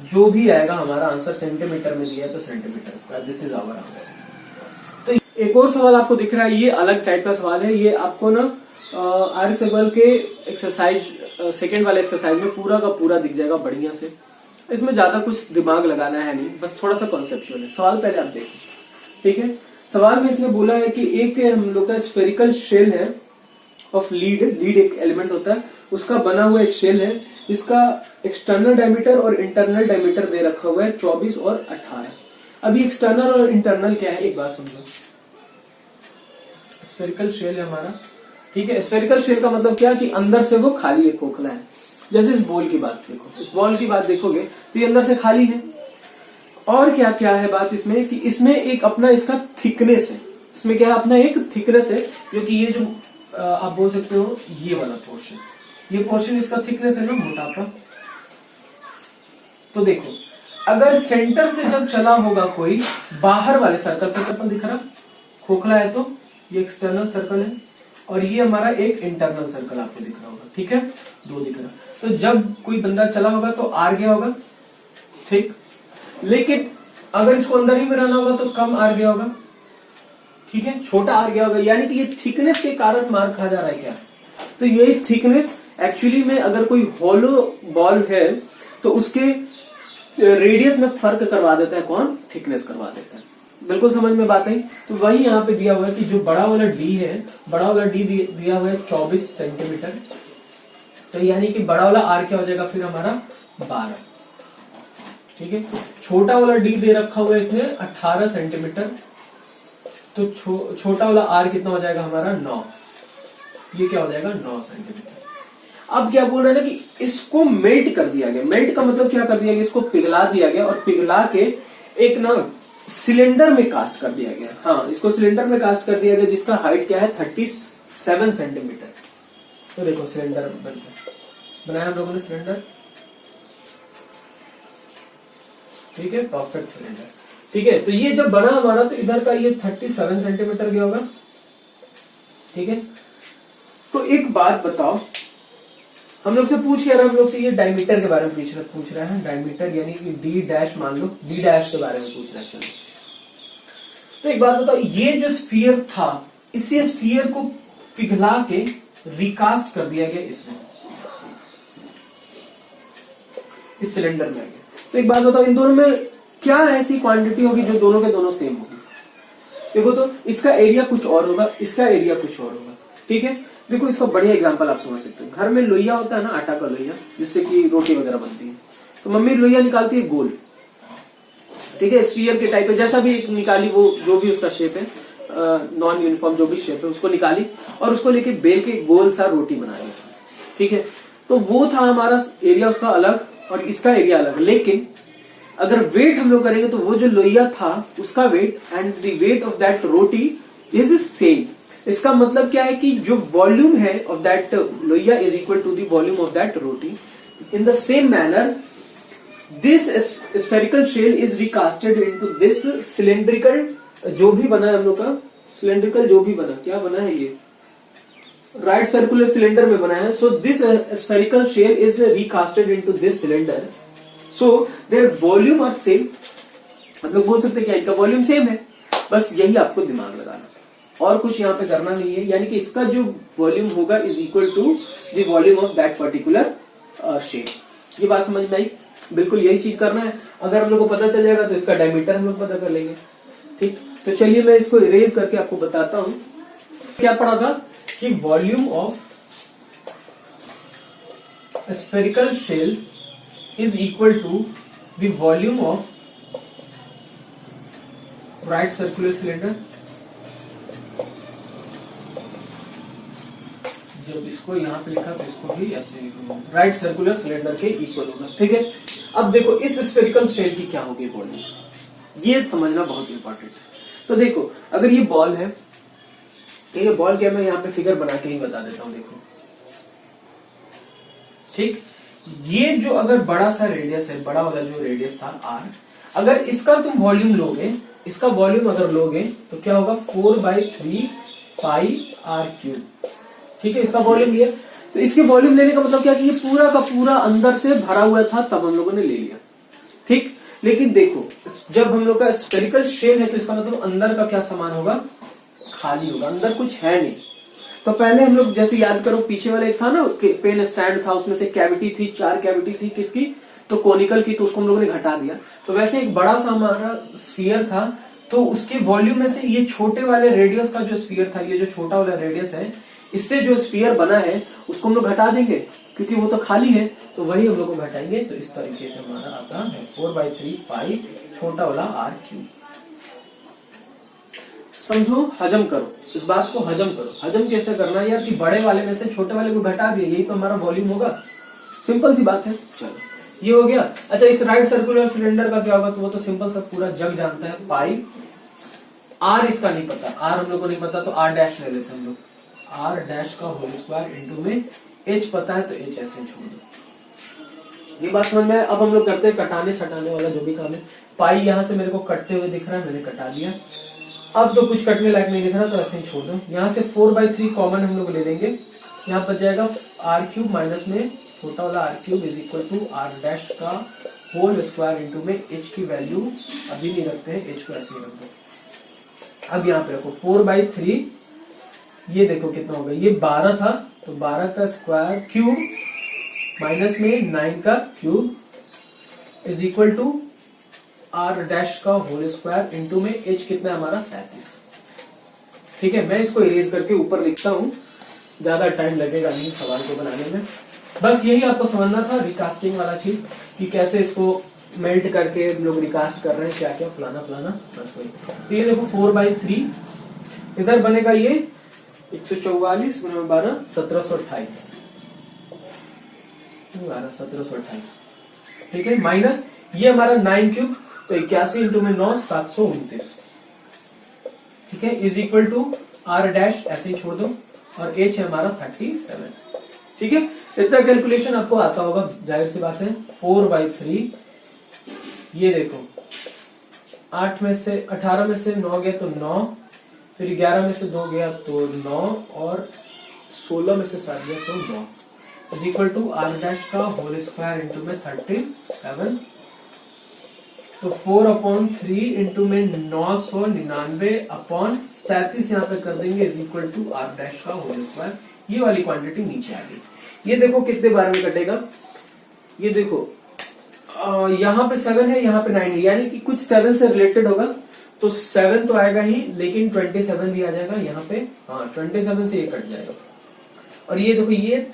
जो भी आएगा हमारा आंसर सेंटीमीटर में दिया है, तो centimetre square, this is our answer. तो एक और सवाल आपको दिख रहा है, ये अलग टाइप का सवाल है। ये आपको ना आर्यसभा के एक्सरसाइज सेकंड वाले एक्सरसाइज में पूरा का पूरा दिख जाएगा बढ़िया से। इसमें ज्यादा कुछ दिमाग लगाना है नहीं, बस थोड़ा सा कॉन्सेप्चुअल है। सवाल पहले आप देखो, ठीक है। सवाल में इसने बोला है कि एक हम लोग का स्फेरिकल शेल है ऑफ लीड एक एलिमेंट होता है, उसका बना हुआ एक शेल है, इसका एक्सटर्नल डायमीटर और इंटरनल डायमीटर दे रखा हुआ है 24 और 18। अभी एक्सटर्नल और इंटरनल क्या है एक बात समझो। स्फेरिकल शेल है हमारा, ठीक है। स्फेरिकल शेल का मतलब क्या कि अंदर से वो खाली है, खोखला है। जैसे इस बॉल की बात देखो, इस बॉल की बात देखोगे तो ये अंदर से खाली है। और क्या क्या है बात इसमें कि इसमें एक अपना इसका थिकनेस है, इसमें क्या है अपना एक थिकनेस है, जो कि ये जो आप बोल सकते हो ये वाला पोर्शन, ये पोर्शन इसका थिकनेस है ना, मोटापा। तो देखो अगर सेंटर से जब चला होगा कोई बाहर वाले सर्कल का सर्कल दिख रहा, खोखला है तो ये एक्सटर्नल सर्कल है, और ये हमारा एक इंटरनल सर्कल आपको दिख रहा होगा, ठीक है, दो दिख रहा। तो जब कोई बंदा चला होगा तो आर गया होगा, ठीक। लेकिन अगर इसको अंदर ही में रहना होगा तो कम आर गया होगा, ठीक है, छोटा आर गया होगा। यानी कि ये थिकनेस के कारण मार खा जा रहा है क्या? तो ये थिकनेस एक्चुअली में अगर कोई होलो बॉल है तो उसके रेडियस में फर्क करवा देता है, कौन? थिकनेस करवा देता है। बिल्कुल समझ में बात आई। तो वही यहाँ पे दिया हुआ है कि जो बड़ा वाला डी है, बड़ा वाला डी दिया हुआ है 24 सेंटीमीटर, तो यानी कि बड़ा वाला आर क्या हो जाएगा फिर हमारा 12, ठीक है। छोटा वाला डी दे रखा हुआ है इसमें 18 सेंटीमीटर, तो छोटा वाला आर कितना हो जाएगा हमारा 9, ये क्या हो जाएगा 9 सेंटीमीटर। अब क्या बोल रहे हैं ना कि इसको मेल्ट कर दिया गया। मेल्ट का मतलब क्या कर दिया गया? इसको पिघला दिया गया, और पिघला के एक ना सिलेंडर में कास्ट कर दिया गया। हाँ, इसको सिलेंडर में कास्ट कर दिया गया, जिसका हाइट क्या है 37 सेंटीमीटर। तो देखो सिलेंडर बनाया हम लोगों ने सिलेंडर, ठीक है, परफेक्ट सिलेंडर, ठीक है। तो ये जब बना हमारा तो इधर का ये 37 सेंटीमीटर गया होगा, ठीक है। तो एक बात बताओ, हम लोग से पूछ के हम लोग से ये डायमीटर के बारे में पूछ रहा है। डायमीटर यानी कि डी डैश, मान लो डी डैश के बारे में पूछ रहा है। चलो तो एक बात बताओ, ये जो स्फीयर था, इसी स्फीयर को पिघला के रिकास्ट कर दिया गया इसमें, इस सिलेंडर में आ गया। तो एक बात बताओ, इन दोनों में क्या ऐसी क्वांटिटी होगी जो दोनों के दोनों सेम होगी? देखो तो इसका एरिया कुछ और होगा, इसका एरिया कुछ और होगा, ठीक है। देखो इसका बढ़िया एग्जांपल आप समझ सकते हो। घर में लोहिया होता है ना, आटा का लोहिया, जिससे कि रोटी वगैरह बनती है। तो मम्मी लोहिया निकालती है गोल, ठीक है, स्फीयर के टाइप है, जैसा भी निकाली, वो जो भी उसका शेप है, नॉन यूनिफॉर्म जो भी शेप है उसको निकाली, और उसको लेके बेल के गोल सा रोटी बना ली, ठीक है। तो वो था हमारा एरिया, उसका अलग और इसका एरिया अलग। लेकिन अगर वेट हम लोग करेंगे तो वो जो लोहिया था उसका weight and the weight of that roti is same. इसका मतलब क्या है कि जो वॉल्यूम है of that lohiya is equal to the volume of that roti. In the same manner this spherical shell is recasted into this cylindrical, जो भी बना है हम लोग का सिलेंड्रिकल, जो भी बना, क्या बना है ये राइट सर्कुलर सिलेंडर में बना है। So this spherical shell is recasted into this cylinder, so their volume are same. हम लोग बोल सकते हैं कि इनका वॉल्यूम सेम है, बस यही आपको दिमाग लगाना, और कुछ यहाँ पे करना नहीं है। यानी कि इसका जो वॉल्यूम होगा is equal to the volume of that particular shape. ये बात समझ में आई? बिल्कुल यही चीज करना है। अगर हम लोग को पता चल जाएगा तो इसका डायमीटर हम लोग पता कर लेंगे, ठीक। तो चलिए मैं इसको इरेज करके आपको बताता हूं। क्या पढ़ा था कि volume of spherical shell is equal to the volume of right circular cylinder। जब इसको यहां पे लिखा तो इसको भी ऐसे लिखूंगा, राइट सर्कुलर सिलेंडर के इक्वल होगा, ठीक है। अब देखो इस स्फेरिकल शेल की क्या होगी वॉल्यूम, ये समझना बहुत इंपॉर्टेंट है। तो देखो अगर ये बॉल है, ठीक है, बॉल क्या, मैं यहाँ पे फिगर बना के ही बता देता हूं, देखो, ठीक। ये जो अगर बड़ा सा रेडियस है, बड़ा वाला जो रेडियस था आर, अगर इसका तुम वॉल्यूम लोगे, इसका वॉल्यूम अगर लोगे तो क्या होगा 4/3 पाई आर क्यूब, ठीक है, इसका वॉल्यूम ये। तो इसके वॉल्यूम लेने का मतलब क्या कि ये पूरा का पूरा अंदर से भरा हुआ था, तब हम लोगों ने ले लिया, ठीक। लेकिन देखो जब हम लोग का स्फेरिकल शेल है तो इसका मतलब अंदर का क्या सामान होगा, खाली होगा, अंदर कुछ है नहीं। तो पहले हम लोग जैसे याद करो पीछे वाला एक था ना पेन स्टैंड था, उसमें से कैविटी थी, 4 कैविटी थी किसकी, तो कोनिकल की, तो उसको हम लोगों ने घटा दिया। तो वैसे एक बड़ा सा हमारा स्फीयर था, तो उसके वॉल्यूम में से ये छोटे वाले रेडियस का जो स्फीयर था, ये जो छोटा वाला रेडियस है, इससे जो स्फीयर बना है उसको हम लोग घटा देंगे क्योंकि वो तो खाली है, तो वही हम लोग को घटाएंगे। तो इस तरीके से हमारा आता है 4/3 पाई छोटा वाला r³। समझो, हजम करो इस बात को, हजम करो। हजम कैसे करना है यार, कि बड़े वाले में से छोटे वाले को घटा दिए, यही तो हमारा वॉल्यूम होगा। सिंपल सी बात है। चलो ये हो गया। अच्छा इस राइट सर्कुलर सिलेंडर का क्या होगा, तो वो तो सिंपल सा पूरा जग जानता है, पाई। आर इसका नहीं पता, आर हम लोग को नहीं पता, तो r डैश ले लेते हैं हम लोग, r डैश का होल स्क्वायर इंटू में h पता है तो h ऐसे छोड़ दो। ये बात समझ में। अब हम लोग करते हैं कटाने छटाने वाला जो भी काम है। पाई यहाँ से मेरे को कटते हुए दिख रहा है, मैंने कटा दिया। अब तो कुछ कटने लायक नहीं दिख रहा, तो ऐसे ही छोड़ दो। यहाँ से 4/3 कॉमन हम लोग ले लेंगे, यहाँ पर जाएगा r³ माइनस में छोटा वाला r³ is equal to r dash का होल स्क्वायर इंटू में h की वैल्यू अभी नहीं रखते हैं, h को ऐसे ही रख दो। अब यहाँ पे रखो 4/3, ये देखो कितना होगा, ये 12 था तो 12 का स्क्वायर क्यूब माइनस में 9 का cube is equal to r dash का होल स्क्वायर इंटू में h कितना है हमारा 37। ठीक है, मैं इसको इरेज करके ऊपर लिखता हूँ, ज्यादा टाइम लगेगा नहीं सवाल को बनाने में। बस यही आपको समझना था रिकास्टिंग वाला चीज, कि कैसे इसको मेल्ट करके हम लोग रिकास्ट कर रहे हैं, क्या क्या फलाना फलाना, बस वही। तो ये देखो 4/3 इधर बनेगा ये 144 गुना 12 1728, 1728। ठीक है, माइनस ये हमारा 9³ तो 81 इंटू में 9 729। ठीक है, is equal to r dash ऐसे ही छोड़ दो और h है हमारा 37। ठीक है, इतना कैलकुलेशन आपको आता होगा, जाहिर सी बात है। 4/3 ये देखो 8 में से 18 में से 9 गया तो 9, फिर 11 में से 2 गया तो 9 और 16 में से 7 गया तो 9 is equal to r dash का होल स्क्वायर इंटू में 37। तो 4/3 इंटू में 999/37 यहाँ पे कर देंगे is equal to r dash का होल स्क्वायर। ये वाली क्वांटिटी नीचे आ गई। ये देखो कितने बार में कटेगा, ये देखो यहाँ पे 7 है, यहाँ पे 9 है, यानी कि कुछ 7 से रिलेटेड होगा, तो 7 तो आएगा ही, लेकिन 27 भी आ जाएगा यहाँ पे। हाँ 27 से ये कट जाएगा। और ये देखो ये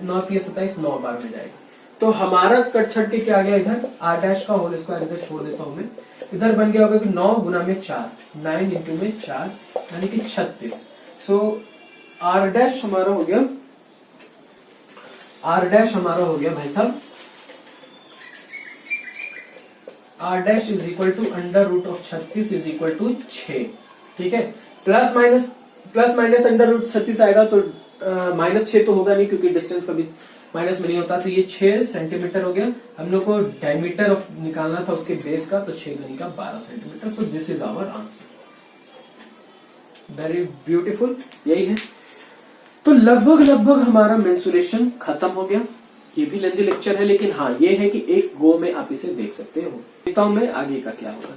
9 3 27 9 बार में जाएगा। तो हमारा कट छट के क्या आ गया, इधर r डैश का होल स्क्वायर इधर छोड़ देता हूं मैं, इधर बन गया होगा कि 9 गुना में 4, 9 इंटू में 4 यानी कि 36। सो r डैश हमारा हो गया, r डैश हमारा हो गया भाई साहब, r dash is equal to √36 is equal to 6। ठीक है, प्लस माइनस √36 आएगा तो -6 तो होगा नहीं क्योंकि डिस्टेंस कभी माइनस में नहीं होता। तो ये 6 सेंटीमीटर हो गया। हम लोग को डायमीटर ऑफ निकालना था उसके बेस का, तो 6 गुनी का 12 centimetre. So this is our answer. Very beautiful, यही है। तो लगभग हमारा मेंसुरेशन खत्म हो गया। ये भी लेंथी लेक्चर है, लेकिन हाँ ये है कि एक गो में आप इसे देख सकते हो। देखता हूं मैं आगे का क्या होगा।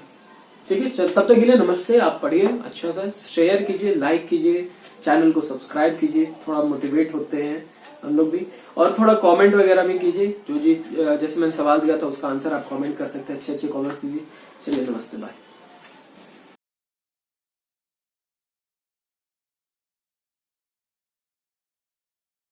ठीक है, तब तक के लिए नमस्ते। आप पढ़िए अच्छा सा, शेयर कीजिए, लाइक कीजिए, चैनल को सब्सक्राइब कीजिए, थोड़ा मोटिवेट होते हैं हम लोग भी। और थोड़ा कमेंट वगैरह भी कीजिए, जो जी जैसे मैंने सवाल दिया था उसका आंसर आप कमेंट कर सकते हैं, अच्छे कमेंट कीजिए। चलिए नमस्ते, बाय।